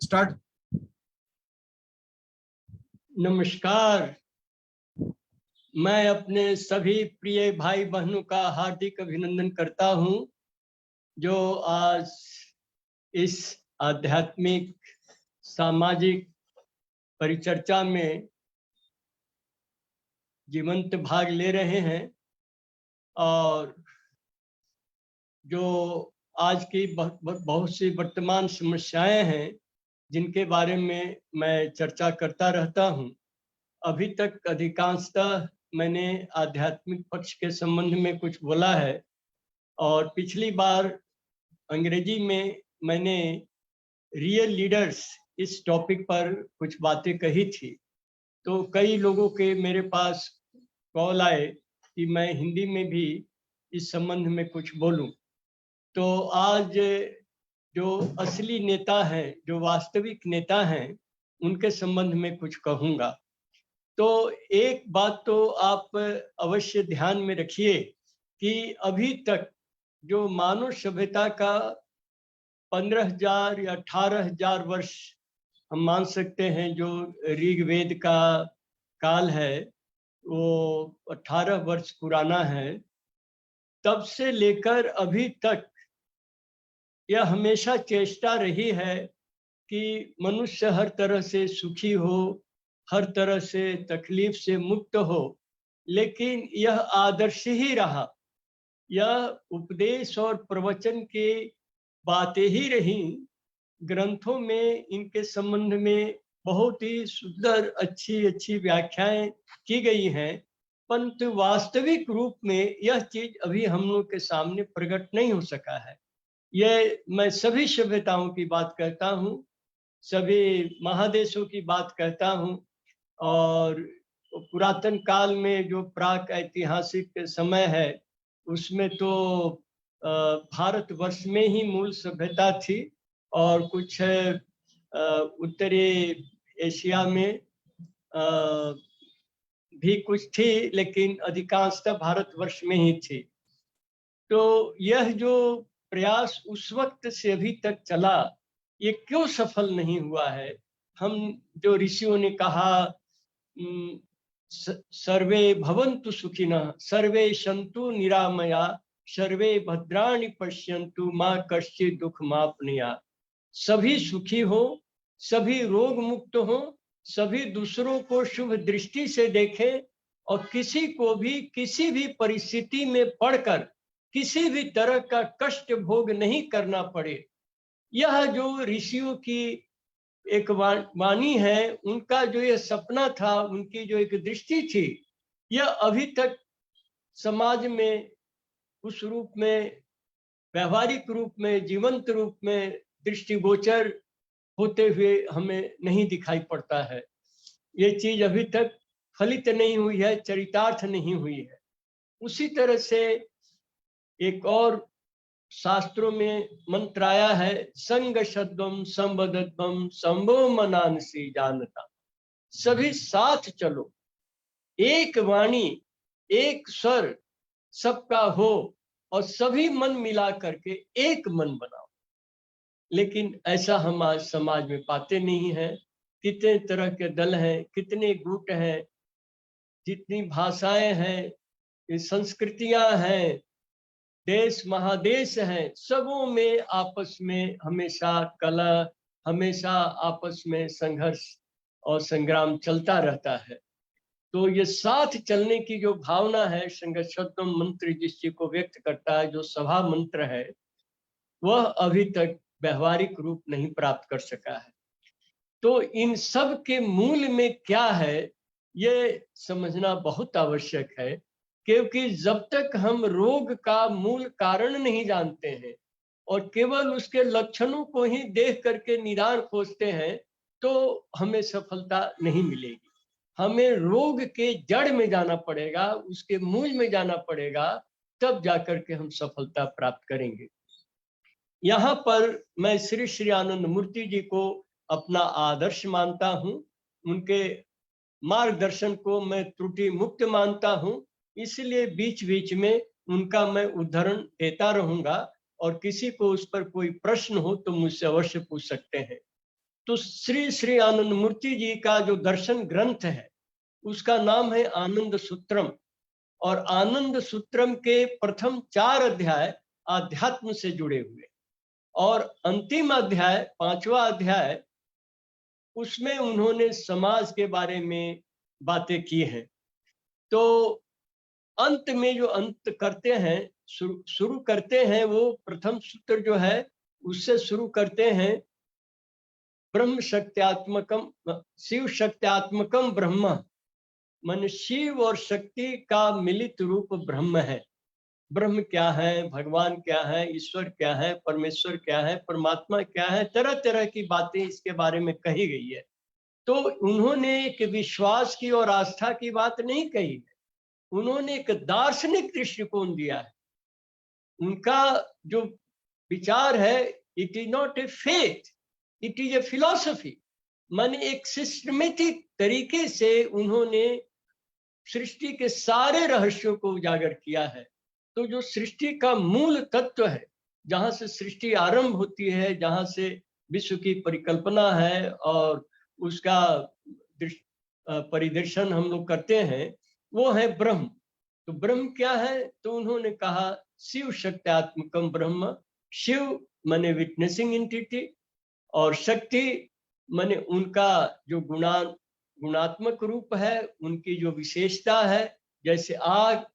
Start. नमस्कार। मैं अपने सभी प्रिय भाई बहनों का हार्दिक अभिनंदन करता हूं, जो आज इस आध्यात्मिक सामाजिक परिचर्चा में जीवंत भाग ले रहे हैं और जो आज की बहुत सी वर्तमान समस्याएं हैं जिनके बारे में मैं चर्चा करता रहता हूं। अभी तक अधिकांशतः मैंने आध्यात्मिक पक्ष के संबंध में कुछ बोला है और पिछली बार अंग्रेजी में मैंने रियल लीडर्स इस टॉपिक पर कुछ बातें कही थी। तो कई लोगों के मेरे पास कॉल आए कि मैं हिंदी में भी इस संबंध में कुछ बोलूं। तो आज जो असली नेता हैं, जो वास्तविक नेता हैं, उनके संबंध में कुछ कहूंगा। तो एक बात तो आप अवश्य ध्यान में रखिए कि अभी तक जो मानव सभ्यता का 15,000 या 18,000 वर्ष हम मान सकते हैं, जो ऋग्वेद का काल है वो 18 वर्ष पुराना है, तब से लेकर अभी तक यह हमेशा चेष्टा रही है कि मनुष्य हर तरह से सुखी हो, हर तरह से तकलीफ से मुक्त हो। लेकिन यह आदर्श ही रहा, यह उपदेश और प्रवचन की बातें ही रही। ग्रंथों में इनके संबंध में बहुत ही सुंदर अच्छी अच्छी व्याख्याएं की गई हैं, परंतु वास्तविक रूप में यह चीज अभी हम लोग के सामने प्रकट नहीं हो सका है। यह मैं सभी सभ्यताओं की बात करता हूँ, सभी महादेशों की बात कहता हूँ, और पुरातन काल में जो प्राक ऐतिहासिक समय है उसमें तो भारतवर्ष में ही मूल सभ्यता थी और कुछ उत्तरी एशिया में भी कुछ थी, लेकिन अधिकांशतः भारतवर्ष में ही थी। तो यह जो प्रयास उस वक्त से अभी तक चला, ये क्यों सफल नहीं हुआ है? हम जो ऋषियों ने कहा सर्वे भवन्तु सुखिनः सर्वे सन्तु निरामया सर्वे भद्राणि पश्यन्तु माँ कश्चित् दुःखमाप्नुयात्। सभी सुखी हो, सभी रोग मुक्त हो, सभी दूसरों को शुभ दृष्टि से देखें और किसी को भी किसी भी परिस्थिति में पड़कर किसी भी तरह का कष्ट भोग नहीं करना पड़े। यह जो ऋषियों की एक वाणी है, उनका जो ये सपना था, उनकी जो एक दृष्टि थी, यह अभी तक समाज में उस रूप में, व्यवहारिक रूप में, जीवंत रूप में दृष्टिगोचर होते हुए हमें नहीं दिखाई पड़ता है। ये चीज अभी तक फलित नहीं हुई है, चरितार्थ नहीं हुई है। उसी तरह से एक और शास्त्रों में मंत्र आया है, संग शब्दम संबद्धम संभो मनानसी जानता। सभी साथ चलो, एक वाणी एक स्वर सबका हो और सभी मन मिला करके एक मन बनाओ। लेकिन ऐसा हम आज समाज में पाते नहीं हैं। कितने तरह के दल हैं, कितने गुट हैं, जितनी भाषाएं हैं, संस्कृतियां हैं, देश महादेश हैं, सबों में आपस में हमेशा कलह, हमेशा आपस में संघर्ष और संग्राम चलता रहता है। तो ये साथ चलने की जो भावना है, संघर्षोत्तम मंत्र जिस चीज को व्यक्त करता है, जो सभा मंत्र है, वह अभी तक व्यवहारिक रूप नहीं प्राप्त कर सका है। तो इन सब के मूल में क्या है, ये समझना बहुत आवश्यक है, क्योंकि जब तक हम रोग का मूल कारण नहीं जानते हैं और केवल उसके लक्षणों को ही देख करके निदान खोजते हैं, तो हमें सफलता नहीं मिलेगी। हमें रोग के जड़ में जाना पड़ेगा, उसके मूल में जाना पड़ेगा, तब जाकर के हम सफलता प्राप्त करेंगे। यहाँ पर मैं श्री श्री आनंद मूर्ति जी को अपना आदर्श मानता हूँ, उनके मार्गदर्शन को मैं त्रुटि मुक्त मानता हूँ, इसलिए बीच बीच में उनका मैं उदाहरण देता रहूंगा, और किसी को उस पर कोई प्रश्न हो तो मुझसे अवश्य पूछ सकते हैं। तो श्री श्री आनंद मूर्ति जी का जो दर्शन ग्रंथ है उसका नाम है आनंद सूत्रम, और आनंद सूत्रम के प्रथम 4 अध्याय आध्यात्म से जुड़े हुए, और अंतिम अध्याय 5वां अध्याय उसमें उन्होंने समाज के बारे में बातें की हैं। तो अंत में जो अंत करते हैं, शुरू करते हैं, वो प्रथम सूत्र जो है उससे शुरू करते हैं, ब्रह्म शक्त्यात्मकम, शिव शक्त्यात्मकम ब्रह्म, मन शिव और शक्ति का मिलित रूप ब्रह्म है। ब्रह्म क्या है, भगवान क्या है, ईश्वर क्या है, परमेश्वर क्या है, परमात्मा क्या है, तरह तरह की बातें इसके बारे में कही गई है। तो उन्होंने एक विश्वास की और आस्था की बात नहीं कही है, उन्होंने एक दार्शनिक दृष्टिकोण दिया है। उनका जो विचार है, it is not a faith, it is a philosophy. माने एक सिस्टमेटिक तरीके से उन्होंने सृष्टि के सारे रहस्यों को उजागर किया है। तो जो सृष्टि का मूल तत्व है, जहां से सृष्टि आरंभ होती है, जहां से विश्व की परिकल्पना है और उसका परिदर्शन हम लोग करते हैं, वो है ब्रह्म। तो ब्रह्म क्या है? तो उन्होंने कहा शिव शक्त्यात्मकम ब्रह्म। शिव माने विटनेसिंग एंटिटी, और शक्ति माने उनका जो गुणात्मक रूप है, उनकी जो विशेषता है, जैसे आग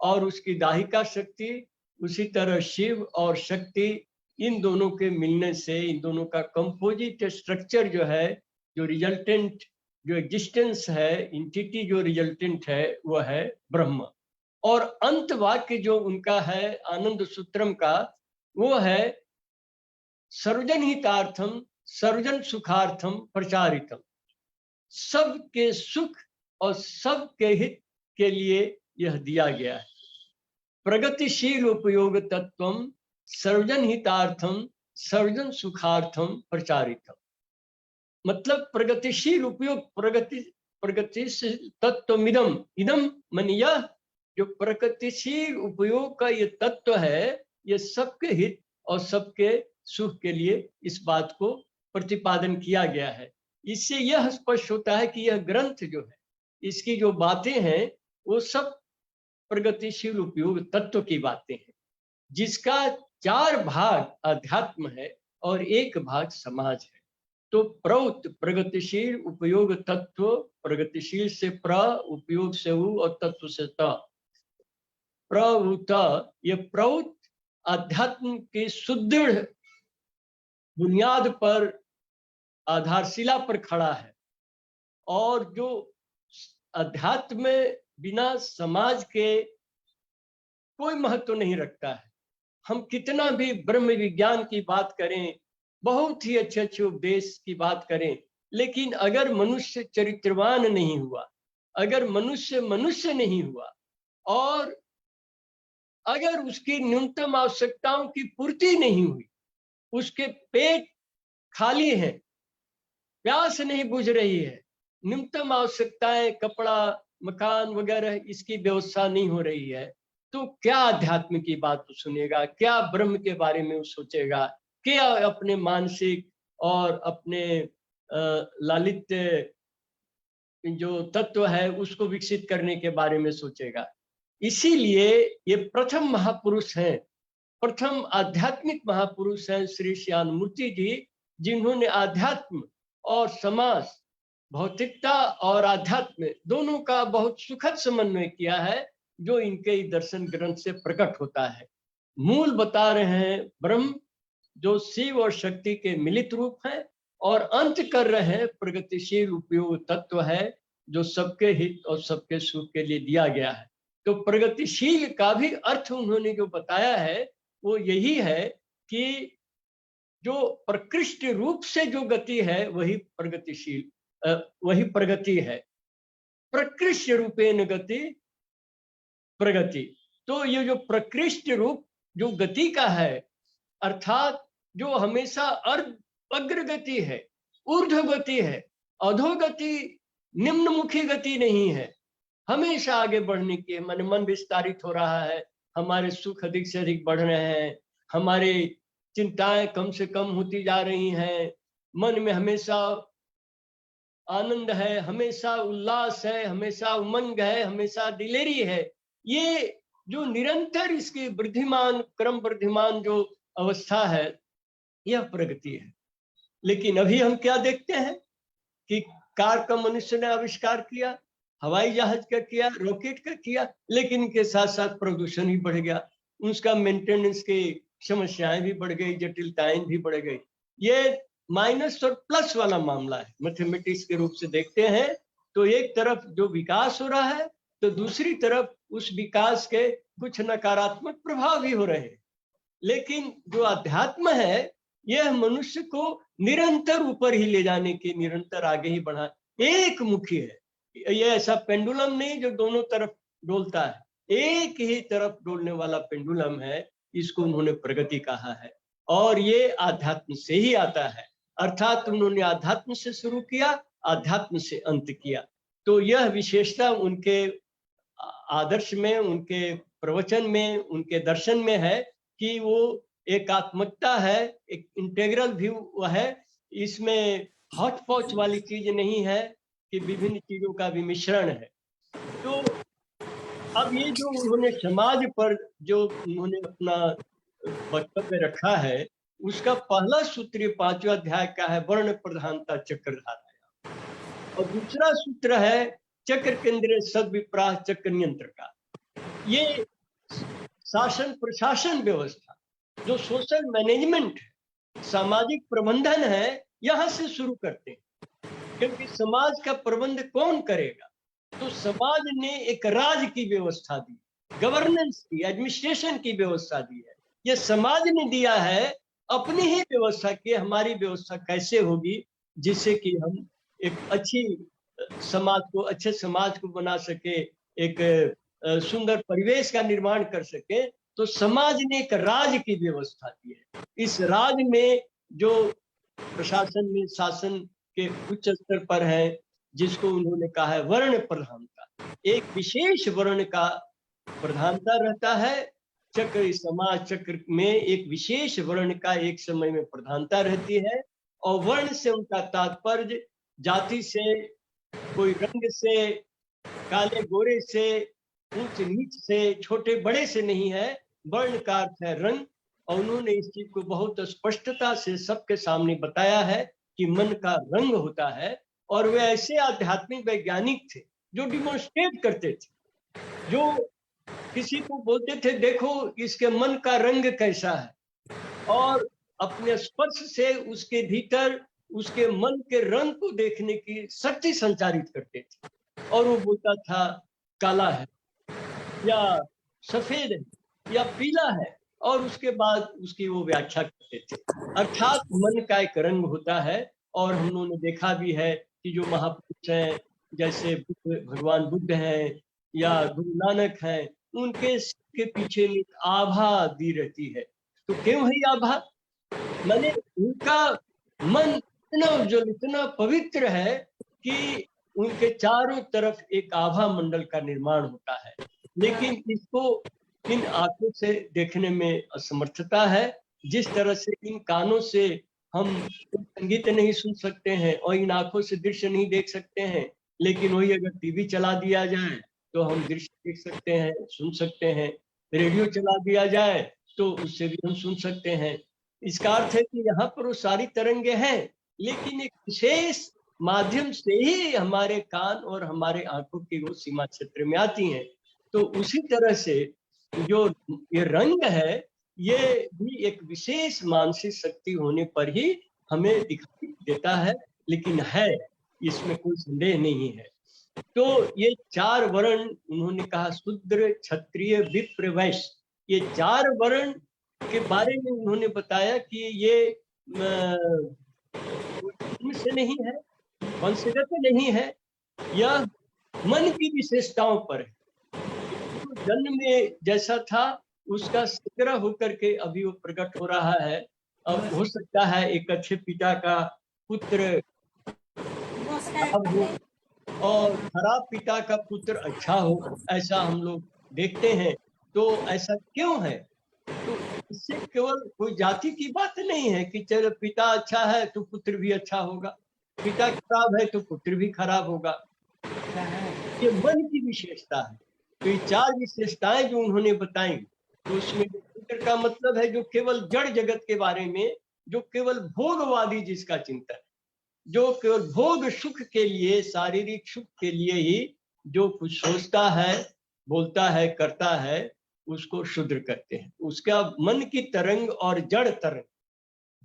और उसकी दाहिका शक्ति, उसी तरह शिव और शक्ति, इन दोनों के मिलने से, इन दोनों का कंपोजिट स्ट्रक्चर जो है, जो रिजल्टेंट, जो एग्जिस्टेंस है, एंटिटी जो रिजल्टेंट है, वो है ब्रह्म। और अंत वाक्य जो उनका है आनंद सूत्रम का, वो है सर्वजन हितार्थम सर्वजन सुखार्थम प्रचारितम। सबके सुख और सबके हित के लिए यह दिया गया है। प्रगतिशील उपयोग तत्वम सर्वजन हितार्थम सर्वजन सुखार्थम प्रचारितम। मतलब प्रगतिशील उपयोग, प्रगतिशील तत्वमिदम, इदम मन यह जो प्रगतिशील उपयोग का ये तत्व है, ये सबके हित और सबके सुख के लिए इस बात को प्रतिपादन किया गया है। इससे यह स्पष्ट होता है कि यह ग्रंथ जो है, इसकी जो बातें हैं, वो सब प्रगतिशील उपयोग तत्व की बातें हैं, जिसका 4 भाग अध्यात्म है और 1 भाग समाज है। तो प्रौत प्रगतिशील उपयोग तत्व, प्रगतिशील से प्र, उपयोग से उ और तत्व से त। प्रउत, ये प्रौत अध्यात्म की सुदृढ़ बुनियाद पर, आधारशिला पर खड़ा है, और जो अध्यात्म में बिना समाज के कोई महत्व नहीं रखता है। हम कितना भी ब्रह्म विज्ञान की बात करें, बहुत ही अच्छे अच्छे उपदेश की बात करें, लेकिन अगर मनुष्य चरित्रवान नहीं हुआ, अगर मनुष्य मनुष्य नहीं हुआ, और अगर उसकी न्यूनतम आवश्यकताओं की पूर्ति नहीं हुई, उसके पेट खाली है, प्यास नहीं बुझ रही है, न्यूनतम आवश्यकताएं कपड़ा मकान वगैरह इसकी व्यवस्था नहीं हो रही है, तो क्या अध्यात्म की बात सुनेगा, क्या ब्रह्म के बारे में सोचेगा, क्या अपने मानसिक और अपने लालित्य जो तत्व है उसको विकसित करने के बारे में सोचेगा। इसीलिए ये प्रथम महापुरुष हैं, प्रथम आध्यात्मिक महापुरुष हैं श्री श्यान मूर्ति जी, जिन्होंने आध्यात्म और समाज, भौतिकता और आध्यात्म दोनों का बहुत सुखद समन्वय किया है, जो इनके दर्शन ग्रंथ से प्रकट होता है। मूल बता रहे हैं ब्रह्म, जो शिव और शक्ति के मिलित रूप है, और अंत कर रहे हैं प्रगतिशील उपयोग तत्व है, जो सबके हित और सबके सुख के लिए दिया गया है। तो प्रगतिशील का भी अर्थ उन्होंने जो बताया है, वो यही है कि जो प्रकृष्ट रूप से जो गति है, वही प्रगतिशील, वही प्रगति है। प्रकृष्ट रूपेण गति प्रगति। तो ये जो प्रकृष्ट रूप जो गति का है, अर्थात जो हमेशा अग्रगति है, ऊर्ध्व गति है, अधोगति, निम्नमुखी गति नहीं है, हमेशा आगे बढ़ने की, मन विस्तारित हो रहा है, हमारे सुख अधिक से अधिक बढ़ रहे हैं, हमारी चिंताएं कम से कम होती जा रही हैं, मन में हमेशा आनंद है, हमेशा उल्लास है, हमेशा उमंग है, हमेशा दिलेरी है। ये जो निरंतर इसकी वृद्धिमान, क्रम वृद्धिमान जो अवस्था है, यह प्रगति है। लेकिन अभी हम क्या देखते हैं कि कार का मनुष्य ने आविष्कार किया, हवाई जहाज का किया, रॉकेट का किया, लेकिन इनके साथ साथ प्रदूषण भी बढ़ गया, उसका मेंटेनेंस की समस्याएं भी बढ़ गई, जटिलताएं भी बढ़ गई। ये माइनस और प्लस वाला मामला है। मैथमेटिक्स के रूप से देखते हैं तो एक तरफ जो विकास हो रहा है, तो दूसरी तरफ उस विकास के कुछ नकारात्मक प्रभाव भी हो रहे हैं। लेकिन जो अध्यात्म है, यह मनुष्य को निरंतर ऊपर ही ले जाने की, निरंतर आगे ही बढ़ा, एक मुखी है। ये ऐसा पेंडुलम नहीं जो दोनों तरफ डोलता है, एक ही तरफ डोलने वाला पेंडुलम है। इसको उन्होंने प्रगति कहा है, और ये आध्यात्म से ही आता है। अर्थात उन्होंने आध्यात्म से शुरू किया, आध्यात्म से अंत किया। तो यह विशेषता उनके आदर्श में, उनके प्रवचन में, उनके दर्शन में है कि वो एकात्मकता है, एक इंटेग्रल व्यू है। इसमें हॉट पॉच वाली चीज नहीं है कि विभिन्न चीजों का विमिश्रण है। तो अब ये जो उन्होंने समाज पर जो उन्होंने अपना वक्तव्य रखा है, उसका पहला सूत्र ये 5वां अध्याय का है, वर्ण प्रधानता चक्रधारा। और दूसरा सूत्र है चक्र केंद्र सद्विप्राह चक्र नियंत्र का। ये शासन प्रशासन व्यवस्था, जो सोशल मैनेजमेंट है, सामाजिक प्रबंधन है, यहां से शुरू करते हैं। क्योंकि समाज का प्रबंध कौन करेगा? तो समाज ने एक राज की व्यवस्था दी, गवर्नेंस की, एडमिनिस्ट्रेशन की व्यवस्था दी है। ये समाज ने दिया है, अपनी ही व्यवस्था की। हमारी व्यवस्था कैसे होगी जिससे कि हम एक अच्छी समाज को, अच्छे समाज को बना सके, एक सुंदर परिवेश का निर्माण कर सके। तो समाज ने एक राज की व्यवस्था दी है। इस राज में जो प्रशासन में, शासन के उच्च स्तर पर है, जिसको उन्होंने कहा है वर्ण प्रधानता, एक विशेष वर्ण का प्रधानता रहता है। चक्र, समाज चक्र में एक विशेष वर्ण का एक समय में प्रधानता रहती है। और वर्ण से उनका तात्पर्य जाति से, कोई रंग से, काले गोरे से, ऊंच नीच से, छोटे बड़े से नहीं है। वर्ण का अर्थ है रंग। और उन्होंने इस चीज को बहुत स्पष्टता से सबके सामने बताया है कि मन का रंग होता है। और वे ऐसे आध्यात्मिक वैज्ञानिक थे जो डिमोन्स्ट्रेट करते थे, जो किसी को बोलते थे देखो इसके मन का रंग कैसा है, और अपने स्पर्श से उसके भीतर उसके मन के रंग को देखने की शक्ति संचारित करते थे। और वो बोलता था काला है, या सफेद है, या पीला है, और उसके बाद उसकी वो व्याख्या करते थे। अर्थात मन का एक रंग होता है। और हम लोगों ने देखा भी है कि जो महापुरुष हैं, जैसे भगवान बुद्ध हैं या गुरु नानक हैं, उनके के पीछे एक आभा दी रहती है। तो क्यों है आभा? माने उनका मन इतना उज्जवल, इतना पवित्र है कि उनके चारों तरफ एक आभा मंडल का निर्माण होता है। लेकिन इसको इन आंखों से देखने में असमर्थता है। जिस तरह से इन कानों से हम संगीत नहीं सुन सकते हैं और इन आंखों से दृश्य नहीं देख सकते हैं, लेकिन वही अगर टीवी चला दिया जाए तो हम दृश्य देख सकते हैं, सुन सकते हैं। रेडियो चला दिया जाए तो उससे भी हम सुन सकते हैं। इसका अर्थ है कि यहाँ पर वो सारी तरंगे हैं, लेकिन एक विशेष माध्यम से ही हमारे कान और हमारे आंखों की वो सीमा क्षेत्र में आती हैं। तो उसी तरह से जो ये रंग है, ये भी एक विशेष मानसिक शक्ति होने पर ही हमें दिखाई देता है। लेकिन है, इसमें कोई संदेह नहीं है। तो ये 4 वर्ण उन्होंने कहा, शूद्र, क्षत्रिय, विप्र, वैश्य, ये 4 वर्ण के बारे में उन्होंने बताया कि ये से नहीं है, वंशगत नहीं है, यह मन की विशेषताओं पर है। तो जन्म में जैसा था उसका संग्रह होकर के अभी वो प्रकट हो रहा है। अब हो सकता है एक अच्छे पिता का पुत्र हो और खराब पिता का पुत्र अच्छा हो, ऐसा हम लोग देखते हैं। तो ऐसा क्यों है? तो इससे केवल कोई जाति की बात नहीं है कि चलो पिता अच्छा है तो पुत्र भी अच्छा होगा, पिता खराब है तो पुत्र भी खराब होगा। ये मन की विशेषता है। तो ये 4 विशेषताएं जो उन्होंने बताई, तो उसमें पुत्र का मतलब है जो केवल जड़ जगत के बारे में, जो केवल भोगवादी जिसका चिंतन, जो केवल भोग सुख के लिए, शारीरिक सुख के लिए ही जो कुछ सोचता है, बोलता है, करता है, उसको शूद्र कहते हैं। उसका मन की तरंग और जड़ तरंग,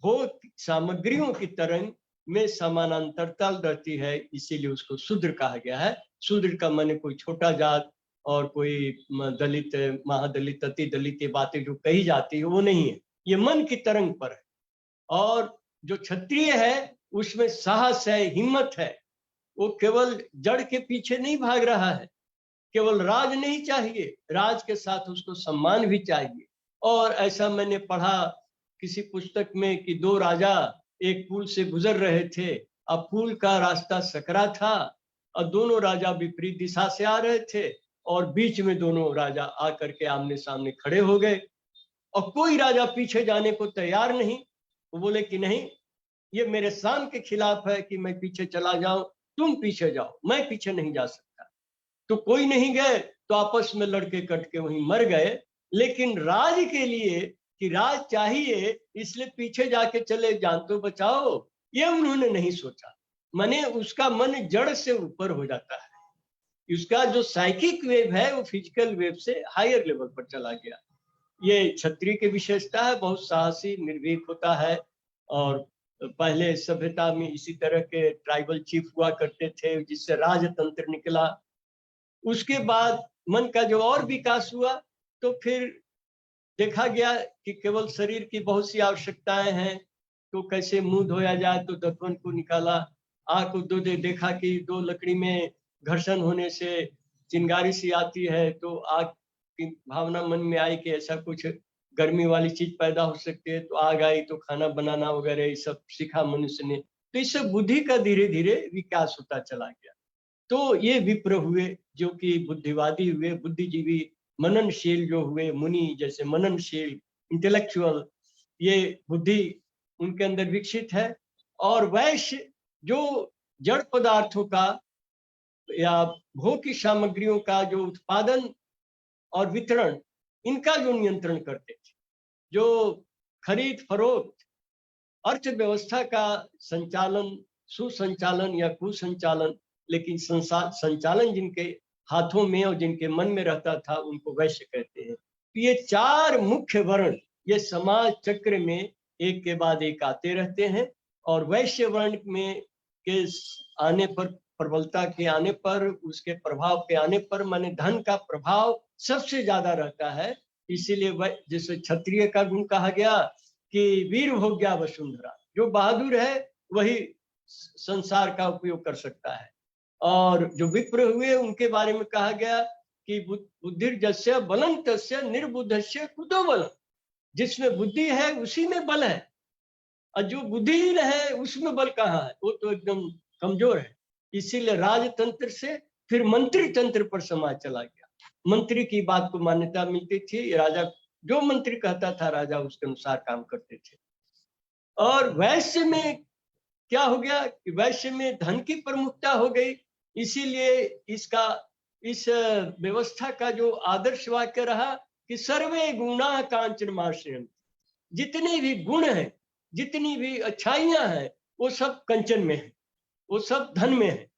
भोग सामग्रियों की तरंग में समानांतरता रहती है, इसीलिए उसको शूद्र कहा गया है। शूद्र का मन कोई छोटा जात और कोई दलित, महादलित, अति दलित, ये बातें जो कही जाती है वो नहीं है, ये मन की तरंग पर है। और जो क्षत्रिय है उसमें साहस है, हिम्मत है, वो केवल जड़ के पीछे नहीं भाग रहा है, केवल राज नहीं चाहिए, राज के साथ उसको सम्मान भी चाहिए। और ऐसा मैंने पढ़ा किसी पुस्तक में कि 2 राजा एक पुल से गुजर रहे थे, अब पुल का रास्ता सकरा था और दोनों राजा विपरीत दिशा से आ रहे थे और बीच में दोनों राजा आकर के आमने सामने खड़े हो गए और कोई राजा पीछे जाने को तैयार नहीं। वो बोले कि नहीं, ये मेरे शान के खिलाफ है कि मैं पीछे चला जाऊं, तुम पीछे जाओ, मैं पीछे नहीं जा सकता। तो कोई नहीं गए, तो आपस में लड़के कट के वहीं मर गए। लेकिन राज के लिए कि राज चाहिए इसलिए पीछे जाके चले जान तो बचाओ, ये उन्होंने नहीं सोचा। माने उसका मन जड़ से ऊपर हो जाता है, उसका जो साइकिक वेव है वो फिजिकल वेव से हायर लेवल पर चला गया। ये क्षत्रिय की विशेषता है, बहुत साहसी, निर्भीक होता है। और पहले सभ्यता में इसी तरह के ट्राइबल चीफ हुआ करते थे जिससे राजतंत्र निकला। उसके बाद मन का जो और विकास हुआ, तो फिर देखा गया कि केवल शरीर की बहुत सी आवश्यकताएं हैं, तो कैसे मुंह धोया जाए, तो दतवन को निकाला। आग को दो देखा कि 2 लकड़ी में घर्षण होने से चिंगारी सी आती है, तो आग की भावना मन में आई कि ऐसा कुछ गर्मी वाली चीज पैदा हो सकती है, तो आग आई तो खाना बनाना वगैरह ये सब सीखा मनुष्य ने। तो इससे बुद्धि का धीरे धीरे विकास होता चला गया। तो ये विप्र हुए जो कि बुद्धिवादी हुए, बुद्धिजीवी, मननशील जो हुए, मुनि जैसे मननशील, इंटेलेक्चुअल, ये बुद्धि उनके अंदर विकसित है। और वैश्य जो जड़ पदार्थों का या भोग की सामग्रियों का जो उत्पादन और वितरण, इनका जो नियंत्रण करते थे, जो खरीद फरोख्त, अर्थव्यवस्था का संचालन, सुसंचालन या कुसंचालन, लेकिन संचालन जिनके हाथों में और जिनके मन में रहता था उनको वैश्य कहते हैं। तो ये 4 मुख्य वर्ण ये समाज चक्र में एक के बाद एक आते रहते हैं। और वैश्य वर्ण में के आने पर, प्रबलता के आने पर, उसके प्रभाव के आने पर, माने धन का प्रभाव सबसे ज्यादा रहता है। इसीलिए जैसे क्षत्रिय का गुण कहा गया कि वीर भोग्या वसुंधरा, जो बहादुर है वही संसार का उपयोग कर सकता है। और जो विप्र हुए उनके बारे में कहा गया कि बुद्धिर्जस्य बलं तस्य निर्बुद्धस्य कुतो बलम्, जिसमें बुद्धि है उसी में बल है, और जो बुद्धिहीन है उसमें बल कहाँ है, वो तो एकदम कमजोर है। इसीलिए राजतंत्र से फिर मंत्री तंत्र पर समाज चला गया। मंत्री की बात को मान्यता मिलती थी, राजा जो मंत्री कहता था राजा उसके अनुसार काम करते थे। और वैश्य में क्या हो गया कि वैश्य में धन की प्रमुखता हो गई। इसीलिए इसका, इस व्यवस्था का जो आदर्श वाक्य रहा कि सर्वे गुणा कांचन माश्रयन्ति, जितने भी गुण हैं, जितनी भी अच्छाइयां हैं, वो सब कंचन में है, वो सब धन में है।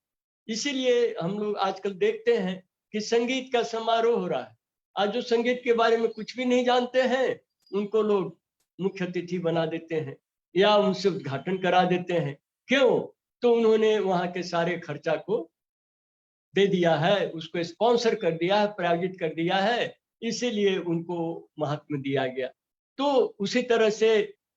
इसीलिए हम लोग आजकल देखते हैं कि संगीत का समारोह हो रहा है। आज जो संगीत के बारे में कुछ भी नहीं जानते हैं उनको लोग मुख्य अतिथि बना देते हैं या उनसे उद्घाटन करा देते हैं। क्यों? तो उन्होंने वहां के सारे खर्चा को दे दिया है, उसको स्पॉन्सर कर दिया है, प्रायोजित कर दिया है, इसीलिए उनको महात्म्य दिया गया। तो उसी तरह से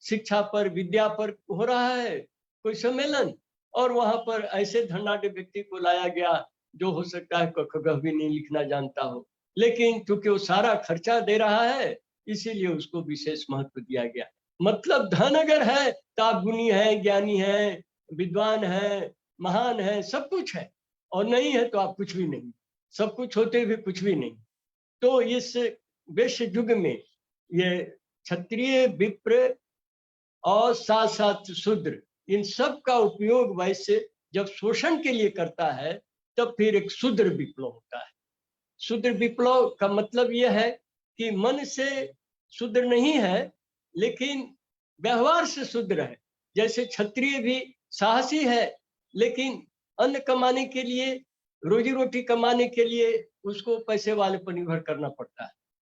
शिक्षा पर, विद्या पर हो रहा है कोई सम्मेलन, और वहां पर ऐसे धनाढ़ व्यक्ति को लाया गया जो हो सकता है क ख ग भी नहीं लिखना जानता हो, लेकिन क्योंकि वो सारा खर्चा दे रहा है इसीलिए उसको विशेष महत्व दिया गया। मतलब धन अगर है तो आप गुणी है, ज्ञानी है, विद्वान है, महान है, सब कुछ है, और नहीं है तो आप कुछ भी नहीं, सब कुछ होते हुए कुछ भी नहीं। तो इस वैश्य युग में ये क्षत्रिय, विप्र और साथ साथ शूद्र, इन सब का उपयोग वैसे जब शोषण के लिए करता है तब फिर एक शूद्र विप्लव होता है। शूद्र विप्लव का मतलब यह है कि मन से शूद्र नहीं है लेकिन व्यवहार से शूद्र है। जैसे क्षत्रिय भी साहसी है लेकिन अन्न कमाने के लिए, रोजी रोटी कमाने के लिए उसको पैसे वाले पर निर्भर करना पड़ता है,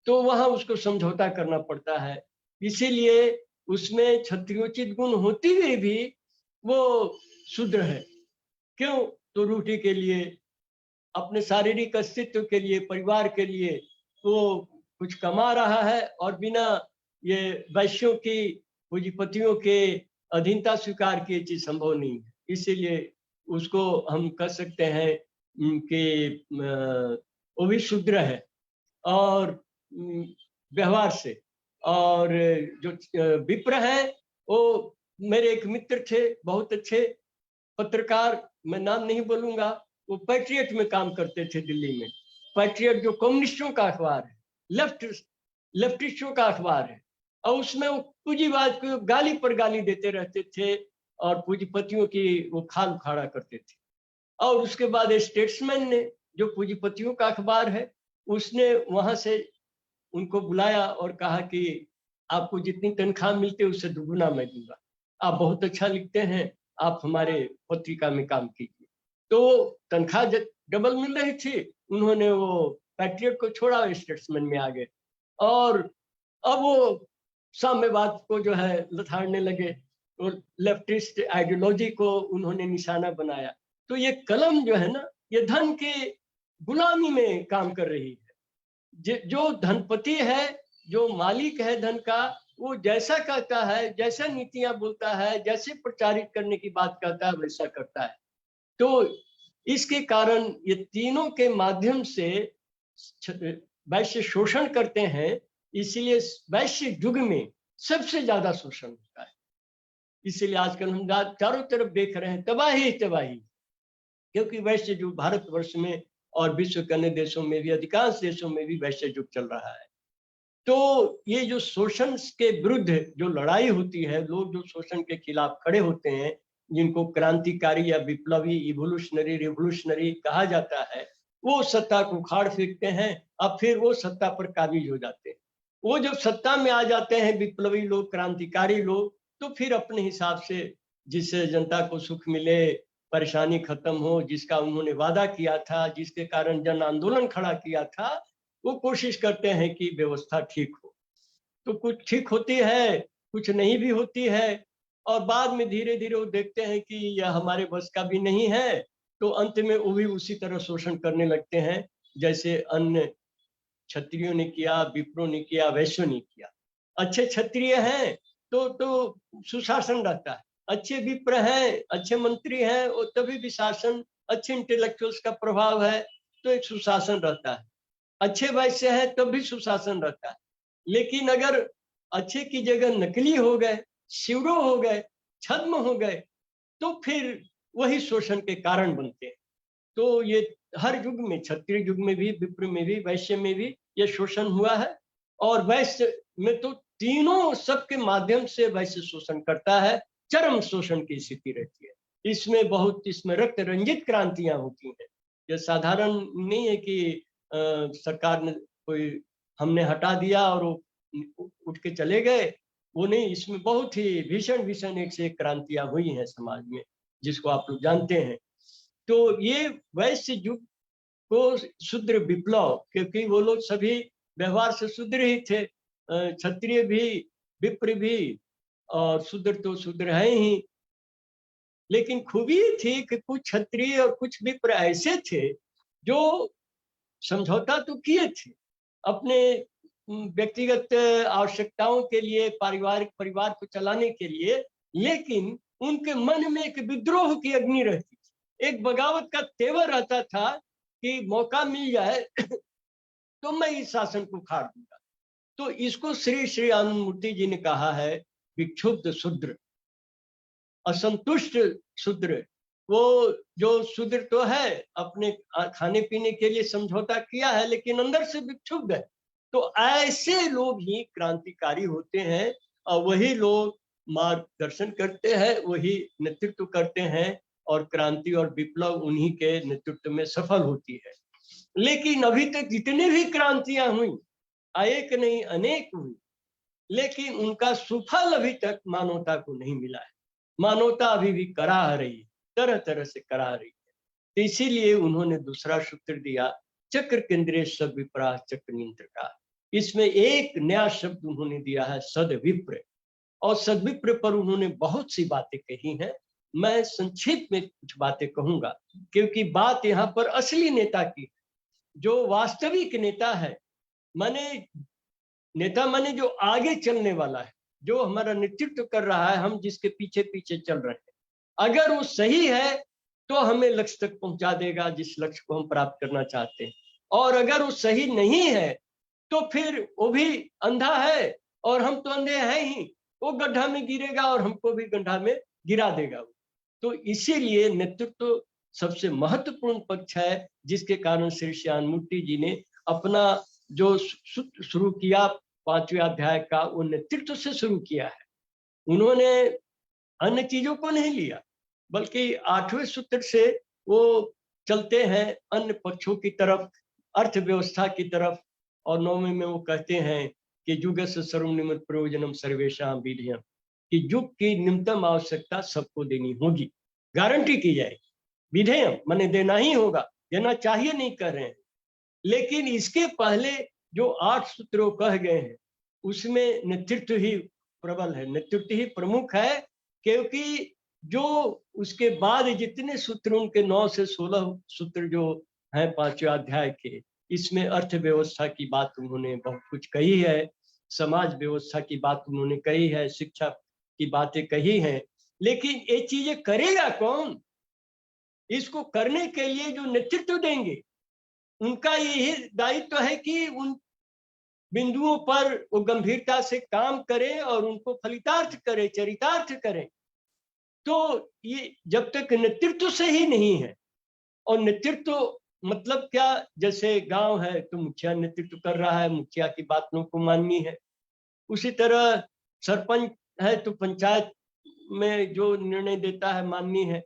तो वहां उसको समझौता करना पड़ता है। इसीलिए उसमें क्षत्रियोचित गुण होते हुए भी वो शूद्र है। क्यों? तो रोटी के लिए, अपने शारीरिक अस्तित्व के लिए, परिवार के लिए वो कुछ कमा रहा है और बिना ये वैश्यों की, पूंजीपतियों के अधीनता स्वीकार किए चीज संभव नहीं है। इसीलिए उसको हम कह सकते हैं कि वो भी शूद्र है और व्यवहार से। और जो विप्र है, वो मेरे एक मित्र थे, बहुत अच्छे पत्रकार, मैं नाम नहीं बोलूंगा, वो पैट्रियट में काम करते थे दिल्ली में। पैट्रियट जो कम्युनिस्टों का अखबार है, लेफ्टिस्टों का अखबार है, और उसमें वो पूंजीवाद को गाली पर गाली देते रहते थे और पूंजीपतियों की वो खाल उखाड़ा करते थे। और उसके बाद स्टेट्समैन ने, जो पूंजीपतियों का अखबार है, उसने वहां से उनको बुलाया और कहा कि आपको जितनी तनख्वाह मिलती है उससे दुगुना मैं दूंगा, आप बहुत अच्छा लिखते हैं, आप हमारे पत्रिका में काम कीजिए। तो तनख्वाह डबल मिल रही थी, उन्होंने वो पैट्रियट को छोड़ा, स्टेट्समैन में आ गए और अब वो साम्यवाद को जो है लथाड़ने लगे और लेफ्टिस्ट आइडियोलॉजी को उन्होंने निशाना बनाया। तो ये कलम जो है ना, ये धन के गुलामी में काम कर रही है। जो धनपति है, जो मालिक है धन का, वो जैसा कहता है, जैसा नीतियां बोलता है, जैसे प्रचारित करने की बात कहता है, वैसा करता है। तो इसके कारण ये तीनों के माध्यम से वैश्य शोषण करते हैं। इसीलिए वैश्य युग में सबसे ज्यादा शोषण होता है। इसीलिए आजकल हम चारों तरफ देख रहे हैं तबाही तबाही, क्योंकि वैश्य युग भारतवर्ष में और विश्व के अन्य देशों में भी, अधिकांश देशों में भी वैश्य युग चल रहा है। तो ये जो शोषण के विरुद्ध जो लड़ाई होती है, लोग जो शोषण के खिलाफ खड़े होते हैं, जिनको क्रांतिकारी या विप्लवी, इवोल्यूशनरी, रिवोल्यूशनरी कहा जाता है, वो सत्ता को उखाड़ फेंकते हैं, अब फिर वो सत्ता पर काबिज हो जाते हैं। वो जब सत्ता में आ जाते हैं विप्लवी लोग, क्रांतिकारी लोग, तो फिर अपने हिसाब से जिससे जनता को सुख मिले, परेशानी खत्म हो, जिसका उन्होंने वादा किया था, जिसके कारण जन आंदोलन खड़ा किया था, वो कोशिश करते हैं कि व्यवस्था ठीक हो। तो कुछ ठीक होती है, कुछ नहीं भी होती है, और बाद में धीरे धीरे वो देखते हैं कि यह हमारे बस का भी नहीं है, तो अंत में वो भी उसी तरह शोषण करने लगते हैं जैसे अन्य क्षत्रियों ने किया, विप्रों ने किया, वैश्यों ने किया। अच्छे क्षत्रिय हैं तो सुशासन रहता है, अच्छे विप्र हैं, अच्छे मंत्री हैं, और तभी भी शासन, अच्छे इंटेलेक्चुअल्स का प्रभाव है तो एक सुशासन रहता है। अच्छे वैश्य है तब भी सुशासन रहता है। लेकिन अगर अच्छे की जगह नकली हो गए, शिवरो हो गए, छद्म हो गए, तो फिर वही शोषण के कारण बनते हैं। तो ये हर युग में, क्षत्रिय युग में भी, विप्र में भी, वैश्य में भी ये शोषण हुआ है। और वैश्य में तो तीनों सबके माध्यम से वैश्य शोषण करता है, चरम शोषण की स्थिति रहती है। इसमें रक्त रंजित क्रांतियां होती हैं। ये साधारण नहीं है कि सरकार ने कोई, हमने हटा दिया और वो उठ के चले गए, वो नहीं। इसमें बहुत ही भीषण भीषण एक से एक क्रांतियां हुई हैं समाज में, जिसको आप लोग जानते हैं। तो ये वैश्य युग को शूद्र विप्लव, क्योंकि वो लोग सभी व्यवहार से शूद्र ही थे, क्षत्रिय भी, विप्र भी, और शूद्र तो शूद्र है ही। लेकिन खूबी थी कि कुछ क्षत्रिय और कुछ विप्र ऐसे थे जो समझौता तो किए थे अपने व्यक्तिगत आवश्यकताओं के लिए, पारिवारिक परिवार को चलाने के लिए, लेकिन उनके मन में एक विद्रोह की अग्नि रहती थी, एक बगावत का तेवर रहता था कि मौका मिल जाए तो मैं इस शासन को उखाड़ दूंगा। तो इसको श्री श्री आनंद मूर्ति जी ने कहा है विक्षुब्ध शूद्र, असंतुष्ट शूद्र, वो जो शूद्र तो है, अपने खाने पीने के लिए समझौता किया है, लेकिन अंदर से विक्षुब्ध है। तो ऐसे लोग ही क्रांतिकारी होते हैं, और वही लोग मार्गदर्शन करते हैं, वही नेतृत्व करते हैं, और क्रांति और विप्लव उन्हीं के नेतृत्व में सफल होती है। लेकिन अभी तक जितने भी क्रांतियां हुई, एक नहीं अनेक हुई, लेकिन उनका सुफल अभी तक मानवता को नहीं मिला है। मानवता अभी भी कराह रही है, तरह तरह से कराह रही है। तो इसीलिए उन्होंने दूसरा सूत्र दिया, चक्र केंद्रीय सद्विप्राह चक्र नियंत्र का। इसमें एक नया शब्द उन्होंने दिया है, सदविप्र। और सदविप्र पर उन्होंने बहुत सी बातें कही हैं। मैं संक्षिप्त में कुछ बातें कहूंगा, क्योंकि बात यहाँ पर असली नेता की, जो वास्तविक नेता है, माने नेता माने जो आगे चलने वाला है, जो हमारा नेतृत्व कर रहा है, हम जिसके पीछे पीछे चल रहे हैं। अगर वो सही है तो हमें लक्ष्य तक पहुंचा देगा, जिस लक्ष्य को हम प्राप्त करना चाहते हैं। और अगर वो सही नहीं है तो फिर वो भी अंधा है, और हम तो अंधे हैं ही, वो गड्ढा में गिरेगा और हमको भी गड्ढा में गिरा देगा। तो इसीलिए नेतृत्व सबसे महत्वपूर्ण पक्ष है, जिसके कारण श्री श्याममूर्ति जी ने अपना जो शुरू किया 5वें अध्याय का, वो नेतृत्व से शुरू किया है। उन्होंने अन्य चीजों को नहीं लिया, बल्कि 8वें सूत्र से वो चलते हैं अन्य पक्षों की तरफ, अर्थव्यवस्था की तरफ। और 9वें में वो कहते हैं कि युग से सर्वनिम्न प्रयोजनम सर्वेशा विधियम, कि युग की न्यूनतम आवश्यकता सबको देनी होगी, गारंटी की जाएगी। विधेयम माने देना ही होगा, देना चाहिए नहीं कर रहे हैं। लेकिन इसके पहले जो 8 सूत्र कह गए हैं, उसमें नेतृत्व ही प्रबल है, नेतृत्व ही प्रमुख है। क्योंकि जो उसके बाद जितने सूत्र, उनके 9 से 16 सूत्र जो हैं 5वें अध्याय के, इसमें अर्थव्यवस्था की बात उन्होंने बहुत कुछ कही है, समाज व्यवस्था की बात उन्होंने कही है, शिक्षा की बातें कही हैं। लेकिन ये चीजें करेगा कौन? इसको करने के लिए जो नेतृत्व देंगे, उनका यही दायित्व है कि उन बिंदुओं पर वो गंभीरता से काम करें और उनको फलितार्थ करें, चरितार्थ करें। तो ये जब तक नेतृत्व से ही नहीं है, और नेतृत्व मतलब क्या, जैसे गांव है तो मुखिया नेतृत्व कर रहा है, मुखिया की बात लोगों को माननी है। उसी तरह सरपंच है तो पंचायत में जो निर्णय देता है माननी है।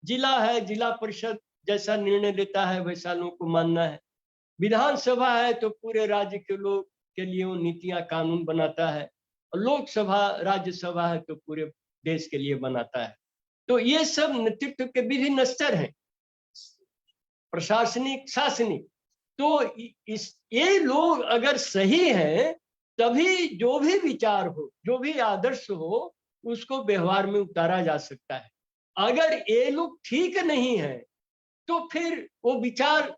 जिला है, जिला परिषद जैसा निर्णय देता है वैसा लोगों को मानना है। विधानसभा है तो पूरे राज्य के लोग के लिए वो नीतियां कानून बनाता है। और लोकसभा, राज्यसभा है तो पूरे देश के लिए बनाता है। तो ये सब नेतृत्व के विभिन्न स्तर हैं, प्रशासनिक, शासनिक। तो ये लोग अगर सही हैं, तभी जो भी विचार हो, जो भी आदर्श हो, उसको व्यवहार में उतारा जा सकता है। अगर ये लोग ठीक नहीं है, तो फिर वो विचार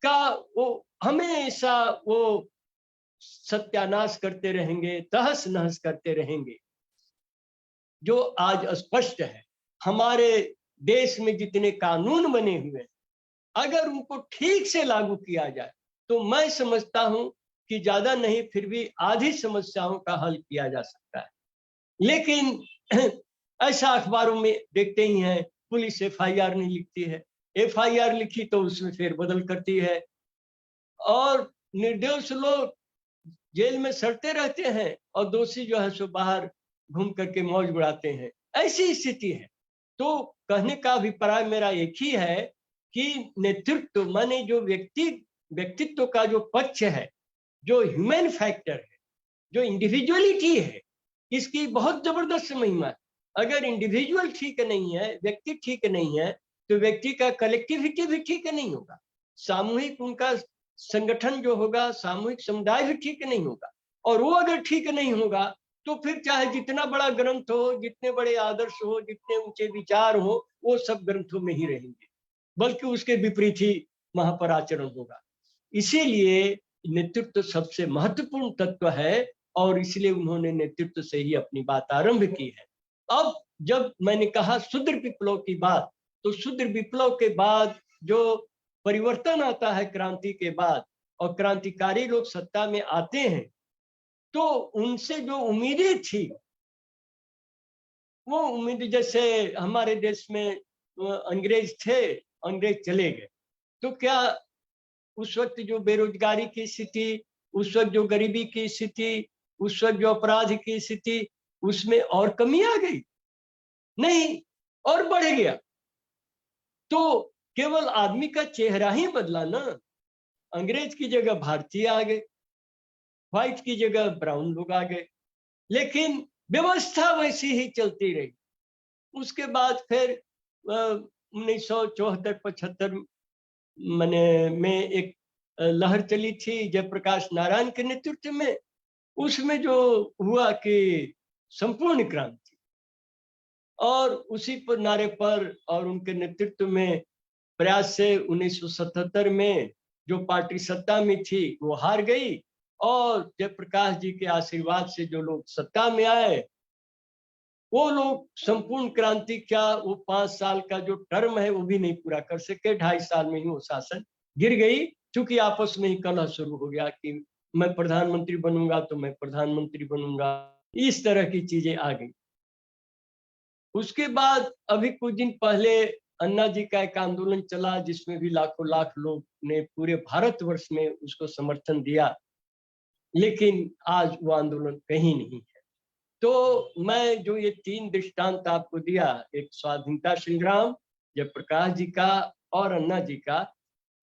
का वो हमेशा वो सत्यानाश करते रहेंगे, तहस नहस करते रहेंगे। जो आज स्पष्ट है, हमारे देश में जितने कानून बने हुए हैं, अगर उनको ठीक से लागू किया जाए, तो मैं समझता हूं कि ज्यादा नहीं फिर भी आधी समस्याओं का हल किया जा सकता है। लेकिन ऐसा अखबारों में देखते ही हैं, पुलिस FIR नहीं लिखती है, FIR लिखी तो उसमें फेरबदल करती है, और निर्दोष लोग जेल में सड़ते रहते हैं, और दोषी जो है सो बाहर घूम करके मौज उड़ाते हैं। ऐसी स्थिति है। तो कहने का अभिप्राय मेरा एक ही है कि नेतृत्व माने जो व्यक्तित्व का जो पक्ष है, जो ह्यूमन फैक्टर है, जो इंडिविजुअलिटी है, इसकी बहुत जबरदस्त महिमा है। अगर इंडिविजुअल ठीक नहीं है, व्यक्ति ठीक नहीं है, तो व्यक्ति का कलेक्टिविटी भी ठीक नहीं होगा, सामूहिक उनका संगठन जो होगा, सामूहिक समुदाय भी ठीक नहीं होगा। और वो अगर ठीक नहीं होगा, तो फिर चाहे जितना बड़ा ग्रंथ हो, जितने बड़े आदर्श हो, जितने ऊंचे विचार हो, वो सब ग्रंथों में ही रहेंगे, बल्कि उसके विपरीत ही वहां पर आचरण होगा। इसीलिए नेतृत्व सबसे महत्वपूर्ण तत्व है, और इसलिए उन्होंने नेतृत्व से ही अपनी बात आरंभ की है। अब जब मैंने कहा शूद्र विप्लव की बात, तो शूद्र विप्लव के बाद जो परिवर्तन आता है क्रांति के बाद, और क्रांतिकारी लोग सत्ता में आते हैं, तो उनसे जो उम्मीदें थी, वो उम्मीद, जैसे हमारे देश में अंग्रेज थे, अंग्रेज चले गए, तो क्या उस वक्त जो बेरोजगारी की स्थिति, उस वक्त जो गरीबी की स्थिति, उस वक्त जो अपराध की स्थिति, उसमें और कमी आ गई? नहीं, और बढ़ गया। तो केवल आदमी का चेहरा ही बदला ना। अंग्रेज की जगह भारतीय आ गए, व्हाइट की जगह ब्राउन लोग आ गए, लेकिन व्यवस्था वैसी ही चलती रही। उसके बाद फिर 1974-75 में एक लहर चली थी जयप्रकाश नारायण के नेतृत्व में। उसमें जो हुआ कि संपूर्ण क्रांति, और उसी पर नारे पर और उनके नेतृत्व में प्रयास से 1977 में जो पार्टी सत्ता में थी वो हार गई, और जयप्रकाश जी के आशीर्वाद से जो लोग सत्ता में आए, वो लोग संपूर्ण क्रांति क्या, वो 5 साल का जो टर्म है वो भी नहीं पूरा कर सके। 2.5 साल में ही वो शासन गिर गई, क्योंकि आपस में ही कलह शुरू हो गया कि मैं प्रधानमंत्री बनूंगा तो मैं प्रधानमंत्री बनूंगा, इस तरह की चीजें आ गई। उसके बाद अभी कुछ दिन पहले अन्ना जी का एक आंदोलन चला, जिसमें भी लाखों लाख लोग ने पूरे भारतवर्ष में उसको समर्थन दिया, लेकिन आज वो आंदोलन कहीं नहीं है। तो मैं जो ये 3 दृष्टांत आपको दिया, एक स्वाधीनता संग्राम जयप्रकाश जी का और अन्ना जी का,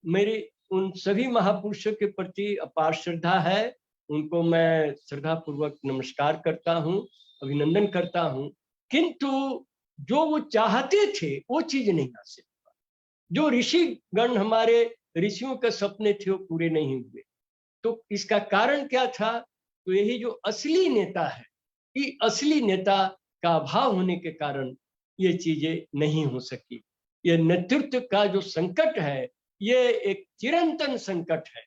मेरी उन सभी महापुरुषों के प्रति अपार श्रद्धा है। उनको मैं श्रद्धा पूर्वक नमस्कार करता हूँ, अभिनंदन करता हूँ, किंतु जो वो चाहते थे वो चीज नहीं हासिल हुआ। जो ऋषि गण हमारे ऋषियों के सपने थे वो पूरे नहीं हुए। तो इसका कारण क्या था? तो यही जो असली नेता है, कि असली नेता का अभाव होने के कारण ये चीजें नहीं हो सकी। ये नेतृत्व का जो संकट है, ये एक चिरंतन संकट है,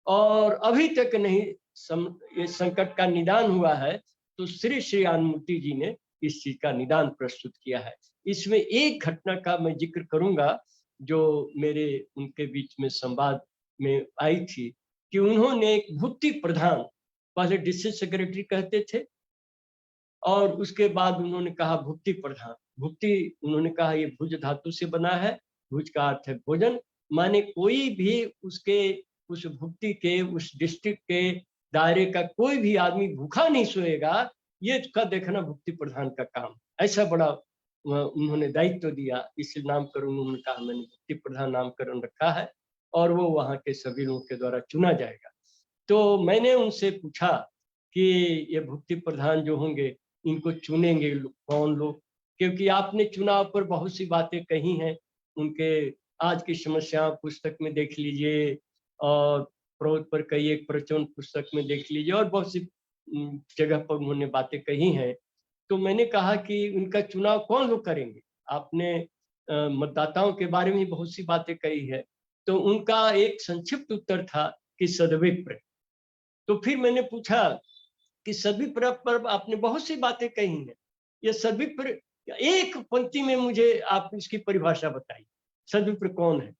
और अभी तक नहीं ये संकट का निदान हुआ है। तो श्री श्री आनंदमूर्ति जी ने इस चीज का निदान प्रस्तुत किया है। इसमें एक घटना का मैं जिक्र करूंगा जो मेरे उनके बीच में संवाद में आई थी, कि उन्होंने एक भूति प्रधान, पहले डिस्ट्रिक्ट सेक्रेटरी कहते थे, और उसके बाद उन्होंने कहा भुक्ति प्रधान। भुक्ति उन्होंने कहा ये भुज धातु से बना है, भुज का अर्थ है भोजन, माने कोई भी उसके उस भुक्ति के उस डिस्ट्रिक्ट के दायरे का कोई भी आदमी भूखा नहीं सोएगा, ये का देखना भुक्ति प्रधान का काम। ऐसा बड़ा उन्होंने दायित्व दिया, इस नामकरण उन्होंने कहा मैंने भुक्ति प्रधान नामकरण रखा है, और वो वहां के सभी लोगों के द्वारा चुना जाएगा। तो मैंने उनसे पूछा कि ये भुक्ति प्रधान जो होंगे इनको चुनेंगे कौन लोग, क्योंकि आपने चुनाव पर बहुत सी बातें कही हैं, उनके आज की समस्या पुस्तक में देख लीजिए, और प्रोत पर कई एक प्रवचन पुस्तक में देख लीजिए, और बहुत सी जगह पर उन्होंने बातें कही हैं। तो मैंने कहा कि उनका चुनाव कौन लोग करेंगे? आपने मतदाताओं के बारे में बहुत सी बातें कही है। तो उनका एक संक्षिप्त उत्तर था कि सदविप्र। तो फिर मैंने पूछा कि सद्विप्र पर आपने बहुत सी बातें कही हैं, ये सद्विप्र एक पंक्ति में मुझे आप इसकी परिभाषा बताइए, सद्विप्र कौन है?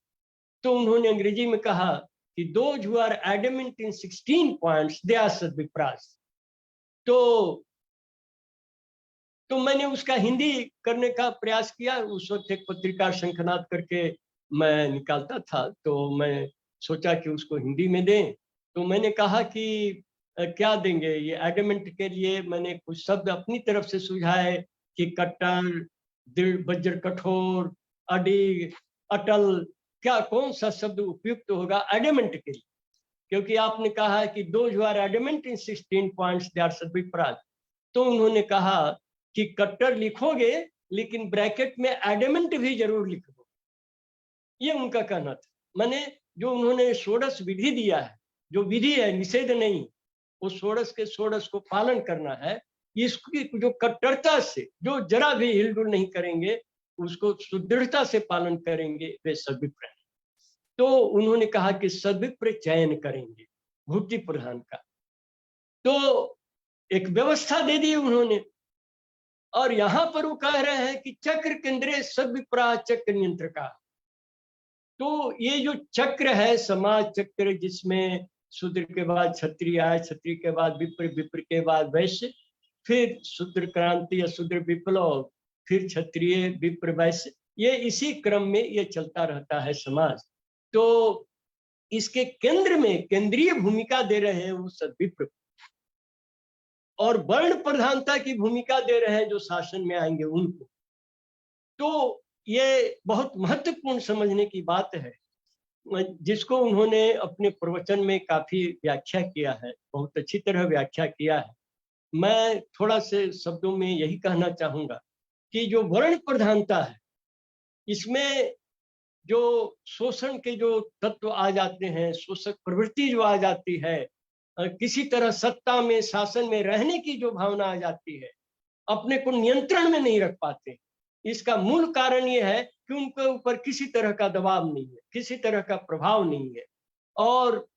तो उन्होंने अंग्रेजी में कहा कि those who are adamant in 16 points they are सद्विप्रास। तो मैंने उसका हिंदी करने का प्रयास किया। उस वक्त एक पत्रिका शंखनाद करके मैं निकालता था, तो मैं सोचा कि उसको हिंदी में दें। तो मैंने कहा कि क्या देंगे? ये एडमेंट के लिए मैंने कुछ शब्द अपनी तरफ से सुझाए कि कट्टर, दृढ़, वज्र, कठोर, अडिग, अटल, क्या कौन सा शब्द उपयुक्त होगा एडमेंट के लिए? क्योंकि आपने कहा कि those who are adamant in 16 points they are सद्विप्रास। तो उन्होंने कहा कि कट्टर लिखोगे लेकिन ब्रैकेट में एडमेंट भी जरूर लिख दो, ये उनका कहना था। मैंने जो उन्होंने षोडश विधि दिया है, जो विधि है निषेध नहीं, वो षोडश के षोडश को पालन करना है। इसकी जो कट्टरता से जो जरा भी हिलडुल नहीं करेंगे, उसको सुदृढ़ता से पालन करेंगे, वे सद्विप्र हैं। तो उन्होंने कहा कि सद्विप्र चयन करेंगे भुक्ति प्रधान का। तो एक व्यवस्था दे दी उन्होंने, और यहां पर वो कह रहे हैं कि चक्र केंद्रे सद्विप्रा चक्र नियंत्रका। तो ये जो चक्र है, समाज चक्र, जिसमें शूद्र के बाद क्षत्रिय आए, क्षत्रिय के बाद विप्र, विप्र के बाद वैश्य, फिर शूद्र क्रांति या शूद्र विप्लव, फिर क्षत्रिय, विप्र, वैश्य, ये इसी क्रम में ये चलता रहता है समाज। तो इसके केंद्र में केंद्रीय भूमिका दे रहे हैं वो सद्विप्र, और वर्ण प्रधानता की भूमिका दे रहे हैं जो शासन में आएंगे उनको। तो ये बहुत महत्वपूर्ण समझने की बात है, जिसको उन्होंने अपने प्रवचन में काफी व्याख्या किया है, बहुत अच्छी तरह व्याख्या किया है। मैं थोड़ा से शब्दों में यही कहना चाहूंगा कि जो वर्ण प्रधानता है, इसमें जो शोषण के जो तत्व आ जाते हैं, शोषक प्रवृत्ति जो आ जाती है, किसी तरह सत्ता में शासन में रहने की जो भावना आ जाती है, अपने को नियंत्रण में नहीं रख पाते। इसका मूल कारण ये है कि उनके ऊपर किसी तरह का दबाव नहीं है, किसी तरह का प्रभाव नहीं है, और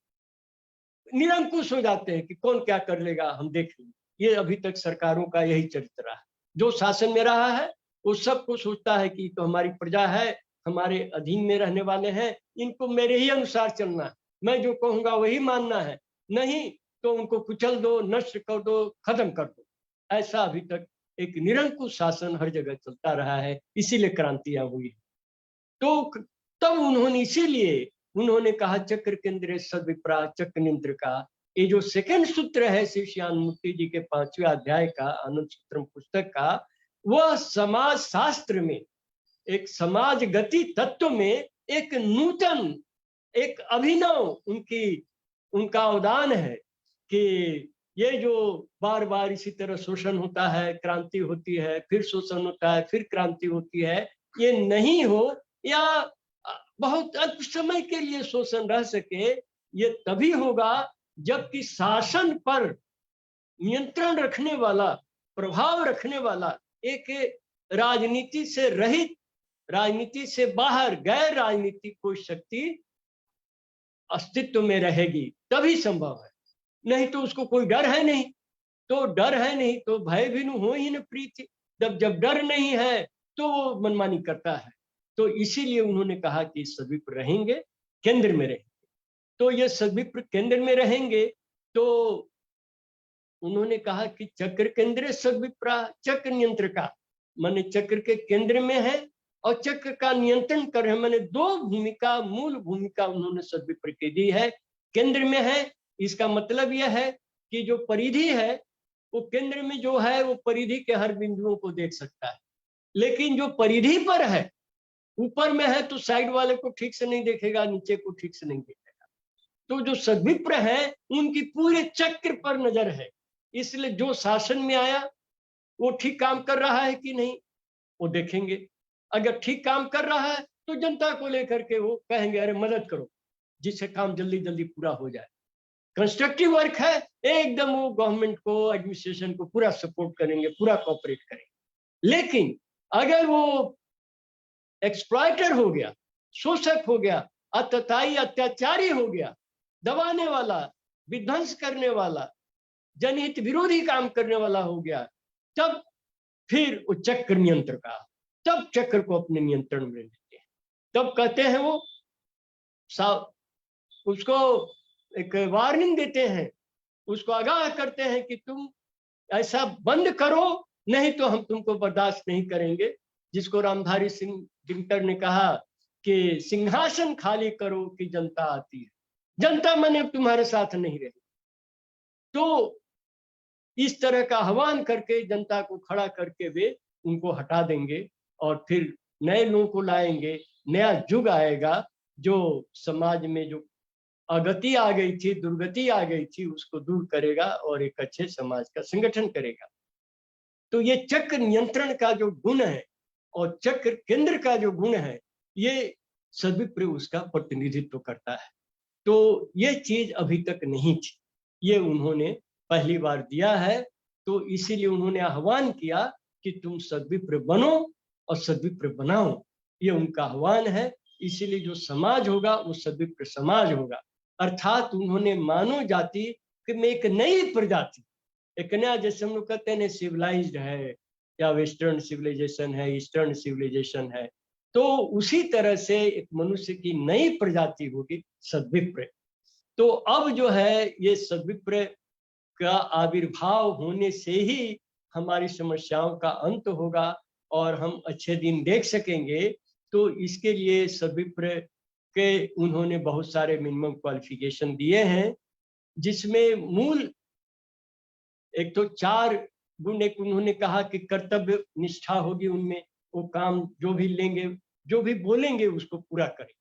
निरंकुश हो जाते हैं कि कौन क्या कर लेगा हम देख लेंगे। ये अभी तक सरकारों का यही चरित्र रहा है। जो शासन में रहा है वो सबको सोचता है कि तो हमारी प्रजा है, हमारे अधीन में रहने वाले हैं, इनको मेरे ही अनुसार चलना है, मैं जो कहूंगा वही मानना है, नहीं तो उनको कुचल दो, नष्ट कर दो, खत्म कर दो। ऐसा अभी तक एक निरंकुश शासन हर जगह चलता रहा है, इसीलिए क्रांतियां हुई। तो तब उन्होंने, इसीलिए उन्होंने कहा चक्र केंद्र सद्विप्रा चक्र नियंत्र का। ये जो सेकंड सूत्र है शिष्यानुमुक्ति जी के 5वें अध्याय का, आनंद सूत्रम पुस्तक का, वह समाज शास्त्र में, एक समाज गति तत्व में एक नूतन, एक अभिनव उनका अवदान है कि ये जो बार बार इसी तरह शोषण होता है, क्रांति होती है, फिर शोषण होता है, फिर क्रांति होती है, ये नहीं हो, या बहुत अल्प समय के लिए शोषण रह सके। ये तभी होगा जबकि शासन पर नियंत्रण रखने वाला, प्रभाव रखने वाला, एक राजनीति से रहित, राजनीति से बाहर, गैर राजनीतिक कोई शक्ति अस्तित्व में रहेगी, तभी संभव है। नहीं तो उसको कोई डर है नहीं, तो डर है नहीं तो भय भी हो ही न प्रीति। जब डर नहीं है तो वो मनमानी करता है। तो इसीलिए उन्होंने कहा कि सद्विप्र रहेंगे, केंद्र में रहेंगे। तो ये सद्विप्र केंद्र में रहेंगे, तो उन्होंने कहा कि चक्र केंद्र सद्विप्रा चक्र नियंत्र का, माने चक्र के केंद्र में है और चक्र का नियंत्रण कर रहे, माने दो भूमिका, मूल भूमिका उन्होंने सद्विप्र की दी है। केंद्र में है, इसका मतलब यह है कि जो परिधि है वो केंद्र में जो है वो परिधि के हर बिंदुओं को देख सकता है, लेकिन जो परिधि पर है, ऊपर में है तो साइड वाले को ठीक से नहीं देखेगा, नीचे को ठीक से नहीं देखेगा। तो जो सद्विप्र है उनकी पूरे चक्र पर नजर है, इसलिए जो शासन में आया वो ठीक काम कर रहा है कि नहीं वो देखेंगे। अगर ठीक काम कर रहा है तो जनता को लेकर के वो कहेंगे अरे मदद करो जिससे काम जल्दी जल्दी पूरा हो जाए। कंस्ट्रक्टिव वर्क है, एकदम वो गवर्नमेंट को, एडमिनिस्ट्रेशन को पूरा सपोर्ट करेंगे, पूरा कोऑपरेट करेंगे। लेकिन अगर वो एक्सप्लॉइटर हो गया, शोषक हो गया, अत्याचारी अत्याचारी हो गया, दबाने वाला, विध्वंस करने वाला, जनहित विरोधी काम करने वाला हो गया, तब फिर वो चक्र नियंत्र का, तब चक्र को अपने नियंत्रण में लेते हैं। तब कहते हैं वो उसको एक वार्निंग देते हैं, उसको आगाह करते हैं कि तुम ऐसा बंद करो, नहीं तो हम तुमको बर्दाश्त नहीं करेंगे। जिसको रामधारी सिंह दिनकर ने कहा कि सिंहासन खाली करो कि जनता आती है, जनता माने तुम्हारे साथ नहीं रही। तो इस तरह का आह्वान करके जनता को खड़ा करके वे उनको हटा देंगे और फिर नए लोगों को लाएंगे, नया युग आएगा जो समाज में जो अगति आ गई थी, दुर्गति आ गई थी, उसको दूर करेगा और एक अच्छे समाज का संगठन करेगा। तो ये चक्र नियंत्रण का जो गुण है और चक्र केंद्र का जो गुण है, ये सद्विप्र उसका प्रतिनिधित्व करता है। तो ये चीज अभी तक नहीं थी, ये उन्होंने पहली बार दिया है। तो इसीलिए उन्होंने आह्वान किया कि तुम सद्विप्र बनो और सद्विप्र बनाओ, ये उनका आह्वान है। इसीलिए जो समाज होगा वो सद्विप्र समाज होगा। अर्थात उन्होंने मानव जाति में एक नई प्रजाति, एक नया, जैसे हम लोग कहते हैं सिविलाइज्ड है या वेस्टर्न सिविलाइजेशन है, ईस्टर्न सिविलाइजेशन है, तो उसी तरह से एक मनुष्य की नई प्रजाति होगी सद्विप्र। तो अब जो है ये सद्विप्र का आविर्भाव होने से ही हमारी समस्याओं का अंत होगा और हम अच्छे दिन देख सकेंगे। तो इसके लिए सद्विप्र के उन्होंने बहुत सारे मिनिमम क्वालिफिकेशन दिए हैं, जिसमें मूल एक तो 4 गुण एक उन्होंने कहा कि कर्तव्य निष्ठा होगी उनमें, वो काम जो भी लेंगे, जो भी बोलेंगे उसको पूरा करें।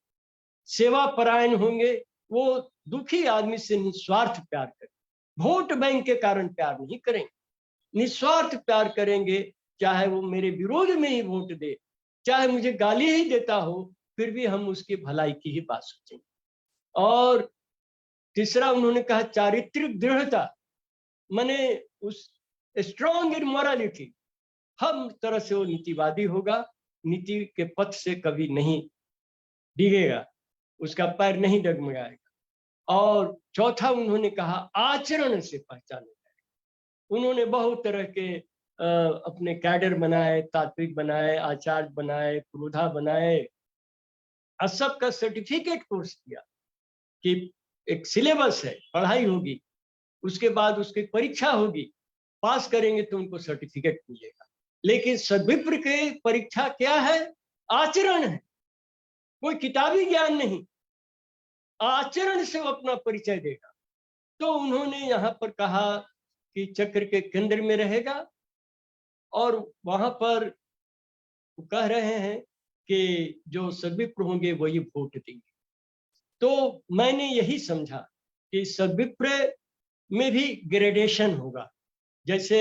सेवा परायण होंगे, वो दुखी आदमी से निस्वार्थ प्यार करें, वोट बैंक के कारण प्यार नहीं करेंगे, निस्वार्थ प्यार करेंगे, चाहे वो मेरे विरोध में ही वोट दे, चाहे मुझे गाली ही देता हो, फिर भी हम उसकी भलाई की ही बात सोचेंगे। और तीसरा उन्होंने कहा चारित्रिक दृढ़ता, माने उस स्ट्रॉन्ग इन मोरालिटी, हर तरह से वो नीतिवादी होगा, नीति के पथ से कभी नहीं डिगेगा, उसका पैर नहीं डगमगाएगा। और चौथा उन्होंने कहा आचरण से पहचाने जाए। उन्होंने बहुत तरह के अपने कैडर बनाए, तात्विक बनाए, आचार्य बनाए, पुरोधा बनाए, और सबका सर्टिफिकेट कोर्स दिया कि एक सिलेबस है, पढ़ाई होगी, उसके बाद उसकी परीक्षा होगी, पास करेंगे तो उनको सर्टिफिकेट मिलेगा। लेकिन सद्विप्र के परीक्षा क्या है? आचरण है, कोई किताबी ज्ञान नहीं, आचरण से वो अपना परिचय देगा। तो उन्होंने यहाँ पर कहा कि चक्र के केंद्र में रहेगा, और वहां पर कह रहे हैं कि जो सद्विप्र होंगे वही वोट देंगे। तो मैंने यही समझा कि सद्विप्र में भी ग्रेडेशन होगा, जैसे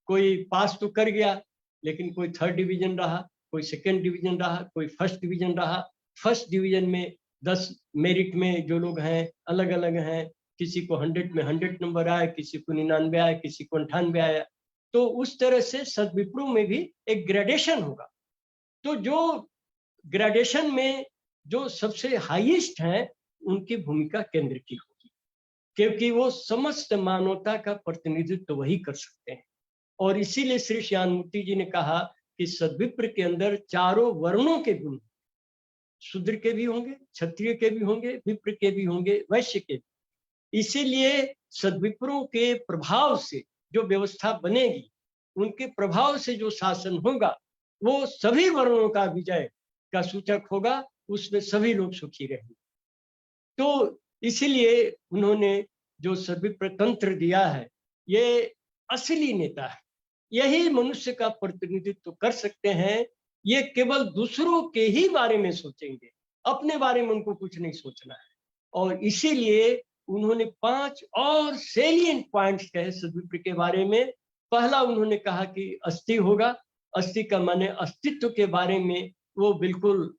कोई पास तो कर गया, लेकिन कोई 3rd डिवीजन रहा, कोई 2nd डिवीजन रहा, कोई 1st डिवीजन रहा। 1st डिवीजन में 10 मेरिट में जो लोग हैं अलग अलग हैं, किसी को 100 में 100 नंबर आया, किसी को 99 आया, किसी को 98 आया। तो उस तरह से सद्विप्रों में भी एक ग्रेडेशन होगा। तो जो ग्रेडेशन में जो सबसे हाईएस्ट हैं, उनकी भूमिका केंद्र की होगी, क्योंकि वो समस्त मानवता का प्रतिनिधित्व तो वही कर सकते हैं। और इसीलिए श्री श्याममूर्ति जी ने कहा कि सद्विप्र के अंदर चारों वर्णों के गुण, शूद्र के भी होंगे, क्षत्रिय के भी होंगे, विप्र के भी होंगे, वैश्य के भी। इसीलिए सद्विप्रों के प्रभाव से जो व्यवस्था बनेगी, उनके प्रभाव से जो शासन होगा, वो सभी वर्णों का विजय का सूचक होगा, उसमें सभी लोग सुखी रहेंगे। तो इसीलिए उन्होंने जो सद्विप्र तंत्र दिया है, ये असली नेता है, यही मनुष्य का प्रतिनिधित्व कर सकते हैं। ये केवल दूसरों के ही बारे में सोचेंगे, अपने बारे में उनको कुछ नहीं सोचना है। और इसीलिए उन्होंने 5 और सेलिएंट पॉइंट्स कहे सद्विप्र के बारे में। पहला उन्होंने कहा कि अस्थि होगा, अस्थि का माने अस्तित्व के बारे में वो बिल्कुल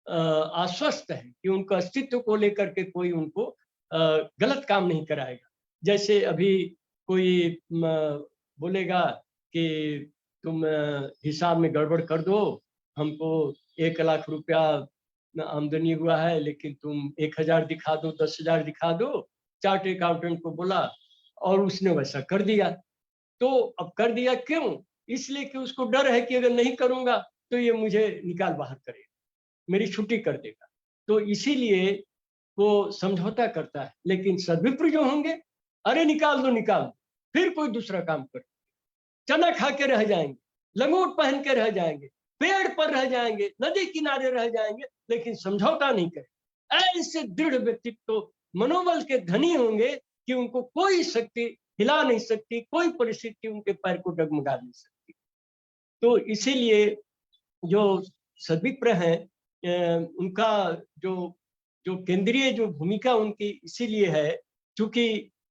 आश्वस्त है कि उनका अस्तित्व को लेकर के कोई उनको गलत काम नहीं कराएगा। जैसे अभी कोई बोलेगा कि तुम हिसाब में गड़बड़ कर दो, हमको 1 लाख रुपया आमदनी हुआ है, लेकिन तुम 1000 दिखा दो, 10,000 दिखा दो। चार्ट अकाउंटेंट को बोला और उसने वैसा कर दिया। तो अब कर दिया क्यों? इसलिए कि उसको डर है कि अगर नहीं करूंगा तो ये मुझे निकाल बाहर करेगा, मेरी छुट्टी कर देगा। तो इसीलिए वो समझौता करता है। लेकिन सद्विप्र जो होंगे, अरे निकाल दो निकाल दो, फिर कोई दूसरा काम कर, चना खा के रह जाएंगे, लंगोट पहन के रह जाएंगे, पेड़ पर रह जाएंगे, नदी किनारे रह जाएंगे, लेकिन समझौता नहीं करें। ऐसे दृढ़ व्यक्तित्व तो मनोबल के धनी होंगे कि उनको कोई शक्ति हिला नहीं सकती, कोई परिस्थिति उनके पैर को डगमगा नहीं सकती। तो इसीलिए जो सद्विप्र हैं, उनका जो जो केंद्रीय जो भूमिका उनकी इसीलिए है क्योंकि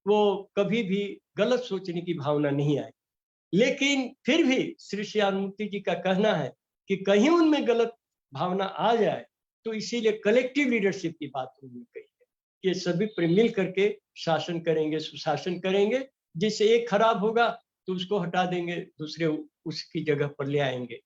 वो कभी भी गलत सोचने की भावना नहीं आई। लेकिन फिर भी श्री श्याममूर्ति जी का कहना है कि कहीं उनमें गलत भावना आ जाए तो इसीलिए कलेक्टिव लीडरशिप की बात उन्होंने कही है कि सभी मिल करके शासन करेंगे, सुशासन करेंगे। जिससे एक खराब होगा तो उसको हटा देंगे, दूसरे उसकी जगह पर ले आएंगे।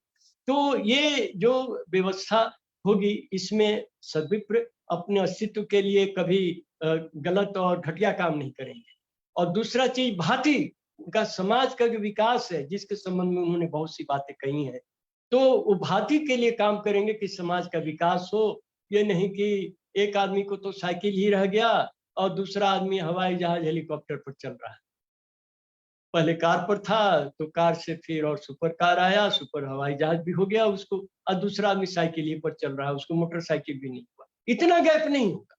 तो ये जो व्यवस्था होगी, इसमें सद्विप्र अपने अस्तित्व के लिए कभी गलत और घटिया काम नहीं करेंगे। और दूसरा चीज भांति उनका समाज का जो विकास है, जिसके संबंध में उन्होंने बहुत सी बातें कही हैं, तो वो भांति के लिए काम करेंगे कि समाज का विकास हो। ये नहीं कि एक आदमी को तो साइकिल ही रह गया और दूसरा आदमी हवाई जहाज हेलीकॉप्टर पर चल रहा है। पहले कार पर था, तो कार से फिर और सुपर कार आया, सुपर हवाई जहाज भी हो गया उसको, और दूसरा आदमी साइकिल ही पर चल रहा है, उसको मोटरसाइकिल भी नहीं हुआ। इतना गैप नहीं होगा,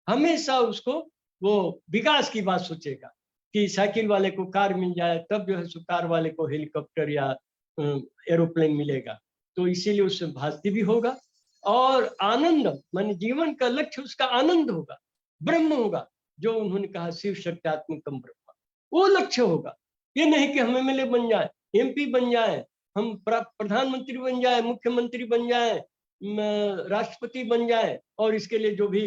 हमेशा उसको वो विकास की बात सोचेगा कि साइकिल वाले को कार मिल जाए, तब जो है सो कार वाले को हेलीकॉप्टर या एरोप्लेन मिलेगा। तो इसीलिए उसमें भाषती भी होगा, और आनंद माने जीवन का लक्ष्य उसका आनंद होगा, ब्रह्म होगा, जो उन्होंने कहा शिव शक्त्यात्मकम ब्रह्म, वो लक्ष्य होगा। ये नहीं कि हम एमएलए बन जाए, एमपी बन जाए, हम प्रधानमंत्री बन जाए, मुख्यमंत्री बन जाए, राष्ट्रपति बन जाए, और इसके लिए जो भी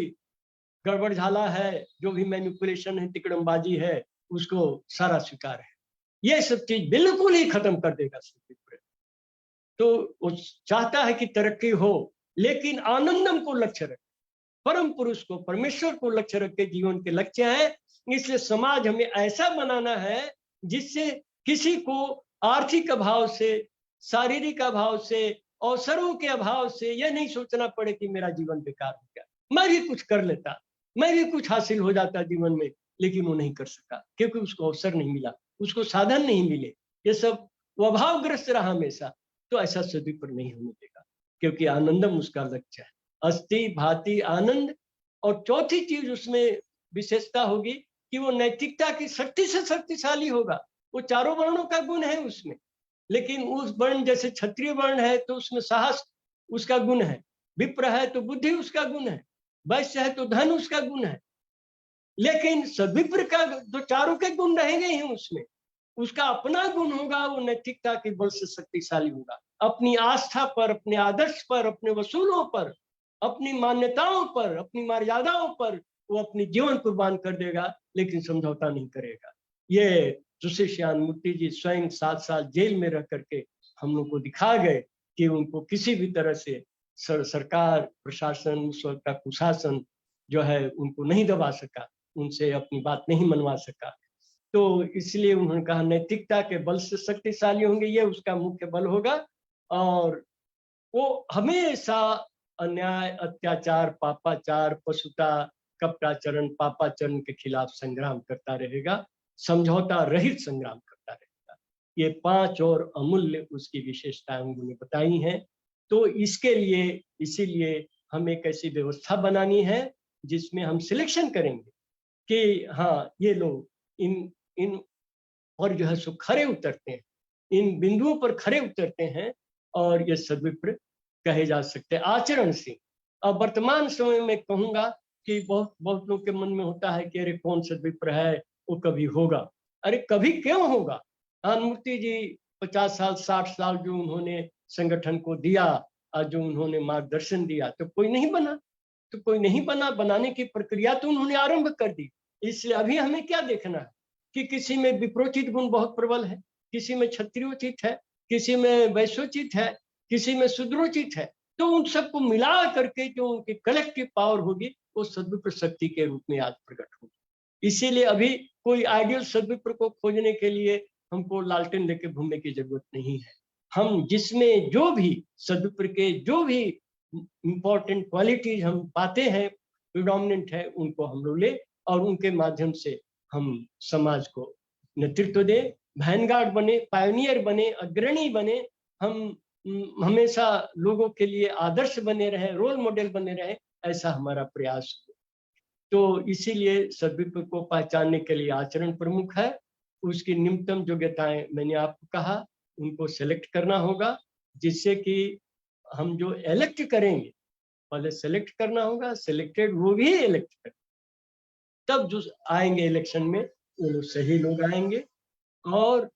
गड़बड़ झाला है, जो भी मैनिपुलेशन है, तिकड़मबाजी है, उसको सारा स्वीकार है। ये सब चीज बिल्कुल ही खत्म कर देगा सतविप्र। तो वो चाहता है कि तरक्की हो, लेकिन आनंदम को लक्ष्य रखे, परम पुरुष को, परमेश्वर को लक्ष्य रख के जीवन के लक्ष्य है। इसलिए समाज हमें ऐसा बनाना है जिससे किसी को आर्थिक अभाव से, शारीरिक अभाव से, अवसरों के अभाव से यह नहीं सोचना पड़े कि मेरा जीवन बेकार हो गया, मैं भी कुछ कर लेता, मैं भी कुछ हासिल हो जाता जीवन में, लेकिन वो नहीं कर सका क्योंकि उसको अवसर नहीं मिला, उसको साधन नहीं मिले, ये सब वो अभावग्रस्त रहा हमेशा। तो ऐसा सदुपयोग नहीं होने देगा, क्योंकि आनंदम उसका लक्ष्य है, अस्थि भांति आनंद। और चौथी चीज उसमें विशेषता होगी कि वो नैतिकता की शक्ति से शक्तिशाली होगा। वो चारों वर्णों का गुण है उसमें, लेकिन उस वर्ण जैसे क्षत्रिय वर्ण है तो उसमें साहस उसका गुण है, विप्र है तो बुद्धि उसका गुण है, वैश्य है तो धन उसका गुण है। लेकिन सद्विप्र का जो चारों के गुण रहेंगे ही उसमें, उसका अपना गुण होगा, वो नैतिकता के बल से शक्तिशाली होगा। अपनी आस्था पर, अपने आदर्श पर, अपने वसूलों पर, अपनी मान्यताओं पर, अपनी मर्यादाओं पर वो अपनी जीवन कुर्बान कर देगा, लेकिन समझौता नहीं करेगा। ये तुलसीश्याम मूर्ति जी स्वयं 7 साल जेल में रह करके हम लोग को दिखा गए कि उनको किसी भी तरह से सरकार, प्रशासन, उस वक्त का कुशासन जो है उनको नहीं दबा सका, उनसे अपनी बात नहीं मनवा सका। तो इसलिए उन्होंने कहा नैतिकता के बल से शक्तिशाली होंगे, ये उसका मुख्य बल होगा। और वो हमेशा अन्याय, अत्याचार, पापाचार, पशुता, कपटाचरण, पापाचरण के खिलाफ संग्राम करता रहेगा, समझौता रहित संग्राम करता रहेगा। ये 5 और अमूल्य उसकी विशेषताएं उन्होंने बताई हैं। तो इसके लिए, इसीलिए हमें एक ऐसी व्यवस्था बनानी है जिसमें हम सिलेक्शन करेंगे कि हाँ ये लोग इन इन और जो है सो खरे उतरते हैं, इन बिंदुओं पर खरे उतरते हैं, और ये सद्विप्र कहे जा सकते हैं आचरण से। अब वर्तमान समय में कहूंगा कि बहुत बहुत लोग के मन में होता है कि अरे कौन सद्विप्र है, वो कभी होगा। अरे कभी क्यों होगा? मूर्ति जी 50 साल 60 साल जो उन्होंने संगठन को दिया और जो उन्होंने मार्गदर्शन दिया, तो कोई नहीं बना, तो कोई नहीं बना, बनाने की प्रक्रिया तो उन्होंने आरंभ कर दी। इसलिए अभी हमें क्या देखना है कि किसी में विप्रोचित गुण बहुत प्रबल है, किसी में क्षत्रियोचित है, किसी में वैश्योचित है, किसी में शूद्रोचित है। तो उन सबको मिला करके जो उनकी कलेक्टिव पावर होगी वो सद्विप्र शक्ति के रूप में आज प्रकट होगी। इसीलिए अभी कोई आइडियल सद्विप्र को खोजने के लिए हमको लालटेन लेके घूमने की जरूरत नहीं है। हम जिसमें जो भी सद्विप्र के जो भी इंपॉर्टेंट क्वालिटीज हम पाते हैं, प्रिडोमिनेंट है, उनको हम लोग ले और उनके माध्यम से हम समाज को नेतृत्व दे, वैनगार्ड बने, पायनियर बने, अग्रणी बने। हम हमेशा लोगों के लिए आदर्श बने रहे, रोल मॉडल बने रहे, ऐसा हमारा प्रयास हो। तो इसीलिए सद्विप्र को पहचानने के लिए आचरण प्रमुख है। उसकी न्यूनतम योग्यताएं मैंने आपको कहा, उनको सेलेक्ट करना होगा, जिससे कि हम जो इलेक्ट करेंगे, पहले सेलेक्ट करना होगा, सिलेक्टेड वो भी इलेक्ट करें, तब जो आएंगे इलेक्शन में वो लोग सही लोग आएंगे। और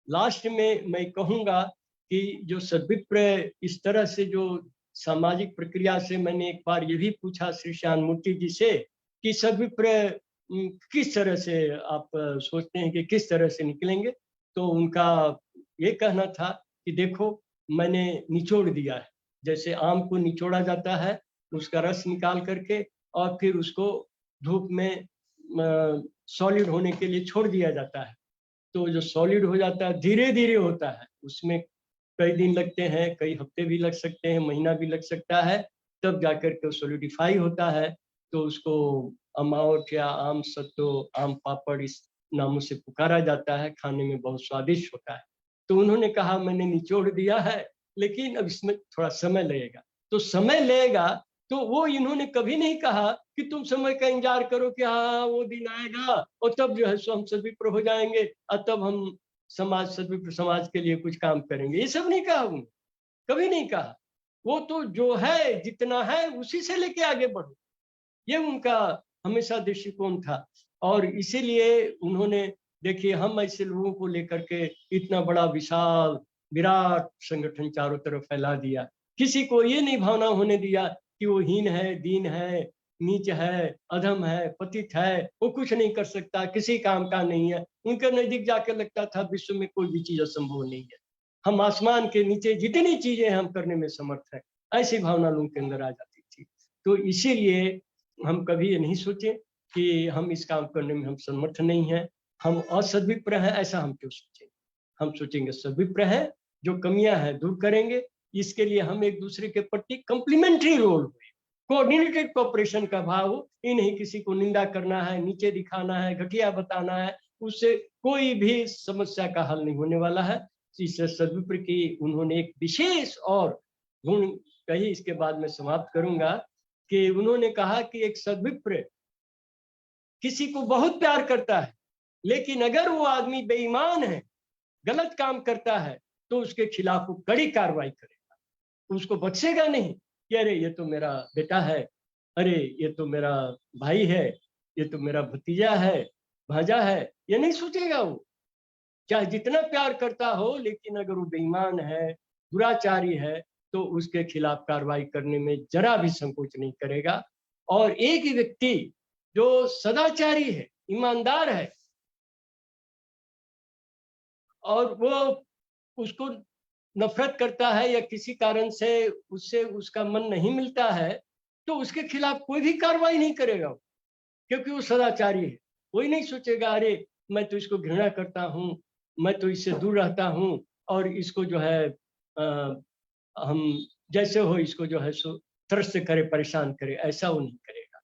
लास्ट में मैं कहूंगा कि जो सद्विप्र इस तरह से जो सामाजिक प्रक्रिया से, मैंने एक बार ये भी पूछा श्री श्याम मूर्ति जी से कि सद्विप्र किस तरह से आप सोचते हैं कि किस तरह से निकलेंगे, तो उनका ये कहना था कि देखो मैंने निचोड़ दिया है, जैसे आम को निचोड़ा जाता है, उसका रस निकाल करके और फिर उसको धूप में सॉलिड होने के लिए छोड़ दिया जाता है। तो जो सॉलिड हो जाता है धीरे धीरे होता है, उसमें कई दिन लगते हैं, कई हफ्ते भी लग सकते हैं, महीना भी लग सकता है, तब जाकर के सॉलिडिफाई होता है। तो उसको अमावट या आम सत्तो, आम पापड़, इस नामों से पुकारा जाता है, खाने में बहुत स्वादिष्ट होता है। तो उन्होंने कहा मैंने निचोड़ दिया है, लेकिन अब इसमें थोड़ा समय लगेगा। तो समय लगेगा, तो वो इन्होंने कभी नहीं कहा कि तुम समय का इंतजार करो कि हाँ वो दिन आएगा और तब जो है सो हम सद्विप्र हो जाएंगे और तब हम समाज सद्विप्र समाज के लिए कुछ काम करेंगे। ये सब नहीं कहा उन्होंने, कभी नहीं कहा। वो तो जो है जितना है उसी से लेके आगे बढ़ो, ये उनका हमेशा दृष्टिकोण था। और इसीलिए उन्होंने, देखिए हम ऐसे लोगों को लेकर के इतना बड़ा विशाल विराट संगठन चारों तरफ फैला दिया, किसी को ये नहीं भावना होने दिया कि वो हीन है, दीन है, नीच है, अधम है, पतित है, वो कुछ नहीं कर सकता, किसी काम का नहीं है। उनके नजदीक जाकर लगता था विश्व में कोई भी चीज असंभव नहीं है, हम आसमान के नीचे जितनी चीजें हम करने में समर्थ है, ऐसी भावना लोगों के अंदर आ जाती थी। तो इसीलिए हम कभी ये नहीं सोचे कि हम इस काम करने में हम समर्थ नहीं है, हम असद्विप्र हैं, ऐसा हम क्यों सोचेंगे। हम सोचेंगे सद्विप्र है, जो कमियां हैं दूर करेंगे। इसके लिए हम एक दूसरे के प्रति कंप्लीमेंट्री रोल हुए, कोऑर्डिनेटेड कोऑपरेशन का भाव हो। ये नहीं किसी को निंदा करना है, नीचे दिखाना है, घटिया बताना है, उससे कोई भी समस्या का हल नहीं होने वाला है। इस सद्विप्र की उन्होंने एक विशेष और गुण कही, इसके बाद मैं समाप्त करूंगा कि उन्होंने कहा कि एक सद्विप्र किसी को बहुत प्यार करता है, लेकिन अगर वो आदमी बेईमान है, गलत काम करता है, तो उसके खिलाफ वो कड़ी कार्रवाई करेगा, उसको बख्शेगा नहीं कि अरे ये तो मेरा बेटा है, अरे ये तो मेरा भाई है, ये तो मेरा भतीजा है, भांजा है, ये नहीं सोचेगा वो। चाहे जितना प्यार करता हो, लेकिन अगर वो बेईमान है, दुराचारी है, तो उसके खिलाफ कार्रवाई करने में जरा भी संकोच नहीं करेगा। और एक ही व्यक्ति जो सदाचारी है, ईमानदार है, और वो उसको नफरत करता है या किसी कारण से उससे उसका मन नहीं मिलता है, तो उसके खिलाफ कोई भी कार्रवाई नहीं करेगा, क्योंकि वो सदाचारी है। कोई नहीं सोचेगा अरे मैं तो इसको घृणा करता हूँ, मैं तो इससे दूर रहता हूँ, और इसको जो है हम जैसे हो इसको जो है सो त्रस्त करे, परेशान करे, ऐसा वो नहीं करेगा।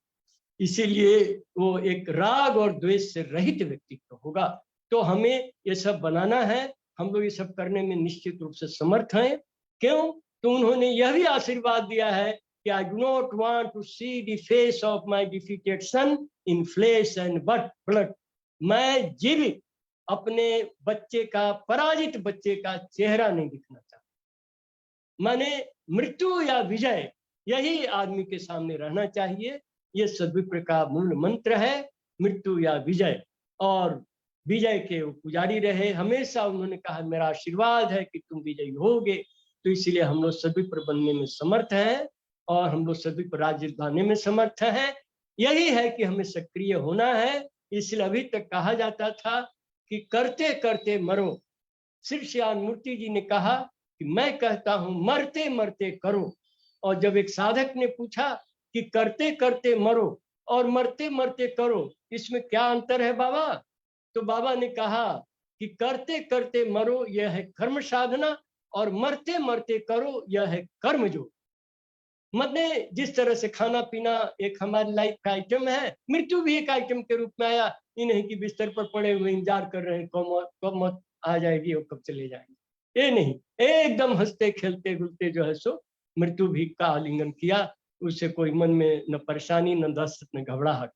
इसीलिए वो एक राग और द्वेष से रहित व्यक्तित्व होगा। तो हमें ये सब बनाना है, हम लोग ये सब करने में निश्चित रूप से समर्थ हैं। क्यों? तो उन्होंने यह भी आशीर्वाद दिया है कि I do not want to see the face of my defeated son in flesh and blood. मैं जीवित अपने बच्चे का, पराजित बच्चे का चेहरा नहीं दिखना चाहता। माने मृत्यु या विजय, यही आदमी के सामने रहना चाहिए। ये सद्विप्र का मूल मंत्र है, मृत्यु या विजय। और विजय के वो पुजारी रहे, हमेशा उन्होंने कहा मेरा आशीर्वाद है कि तुम विजयी होगे। तो इसीलिए हम लोग सद्विप्र बनने में समर्थ हैं, और हम लोग सद्विप्र राज्य पाने में समर्थ हैं। यही है कि हमें सक्रिय होना है। इसलिए अभी तक कहा जाता था कि करते करते मरो। श्री श्याम मूर्ति जी ने कहा कि मैं कहता हूं मरते मरते करो। और जब एक साधक ने पूछा कि करते करते मरो और मरते मरते करो, इसमें क्या अंतर है बाबा? तो बाबा ने कहा कि करते करते मरो यह है कर्म साधना, और मरते मरते करो यह है कर्म योग। मतलब जिस तरह से खाना पीना एक हमारी लाइफ का आइटम है, मृत्यु भी एक आइटम के रूप में आया। ये नहीं कि बिस्तर पर पड़े हुए इंतजार कर रहे हैं कब मौत आ जाएगी और कब चले जाएंगे, ये नहीं। एकदम हंसते खेलते गुलते जो है सो मृत्यु भी का आलिंगन किया, उससे कोई मन में न परेशानी, न दस्त, न घबराहट।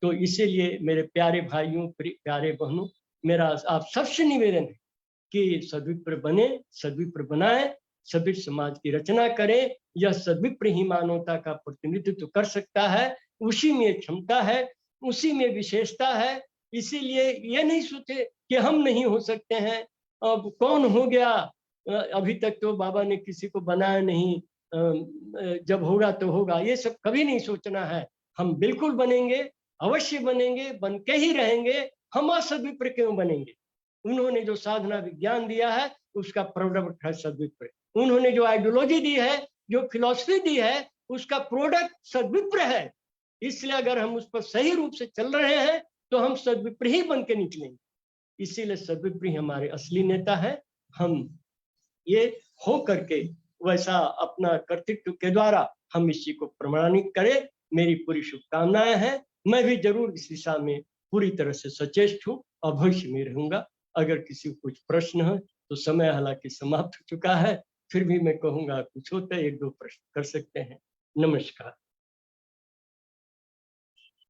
तो इसीलिए मेरे प्यारे भाइयों, प्यारे बहनों, मेरा आप सबसे निवेदन है कि सद्विप्र बने, सद्विप्र बनाए, सद्विप्र समाज की रचना करें। यह सद्विप्र ही मानवता का प्रतिनिधित्व कर सकता है, उसी में क्षमता है, उसी में विशेषता है। इसीलिए ये नहीं सोचे कि हम नहीं हो सकते हैं, अब कौन हो गया, अभी तक तो बाबा ने किसी को बनाया नहीं, जब होगा तो होगा, ये सब कभी नहीं सोचना है। हम बिल्कुल बनेंगे, अवश्य बनेंगे, बन के ही रहेंगे। हम असद्विप्र क्यों बनेंगे? उन्होंने जो साधना विज्ञान दिया है उसका प्रोडक्ट है सद्विप्र। उन्होंने जो आइडियोलॉजी दी है, जो फिलॉसफी दी है, उसका प्रोडक्ट सद्विप्र है। इसलिए अगर हम उस पर सही रूप से चल रहे हैं तो हम सद्विप्र ही बन के निकलेंगे। इसीलिए सद्विप्र ही हमारे असली नेता है। हम ये हो करके वैसा अपना कर्तृत्व के द्वारा हम इस चीज को प्रमाणित करें। मेरी पूरी शुभकामनाएं हैं। मैं भी जरूर इस दिशा में पूरी तरह से सचेष्ट हूँ और भविष्य में रहूंगा। अगर किसी को कुछ प्रश्न है तो समय हालांकि समाप्त हो चुका है, फिर भी मैं कहूँगा कुछ होता है 1-2 प्रश्न कर सकते हैं। नमस्कार।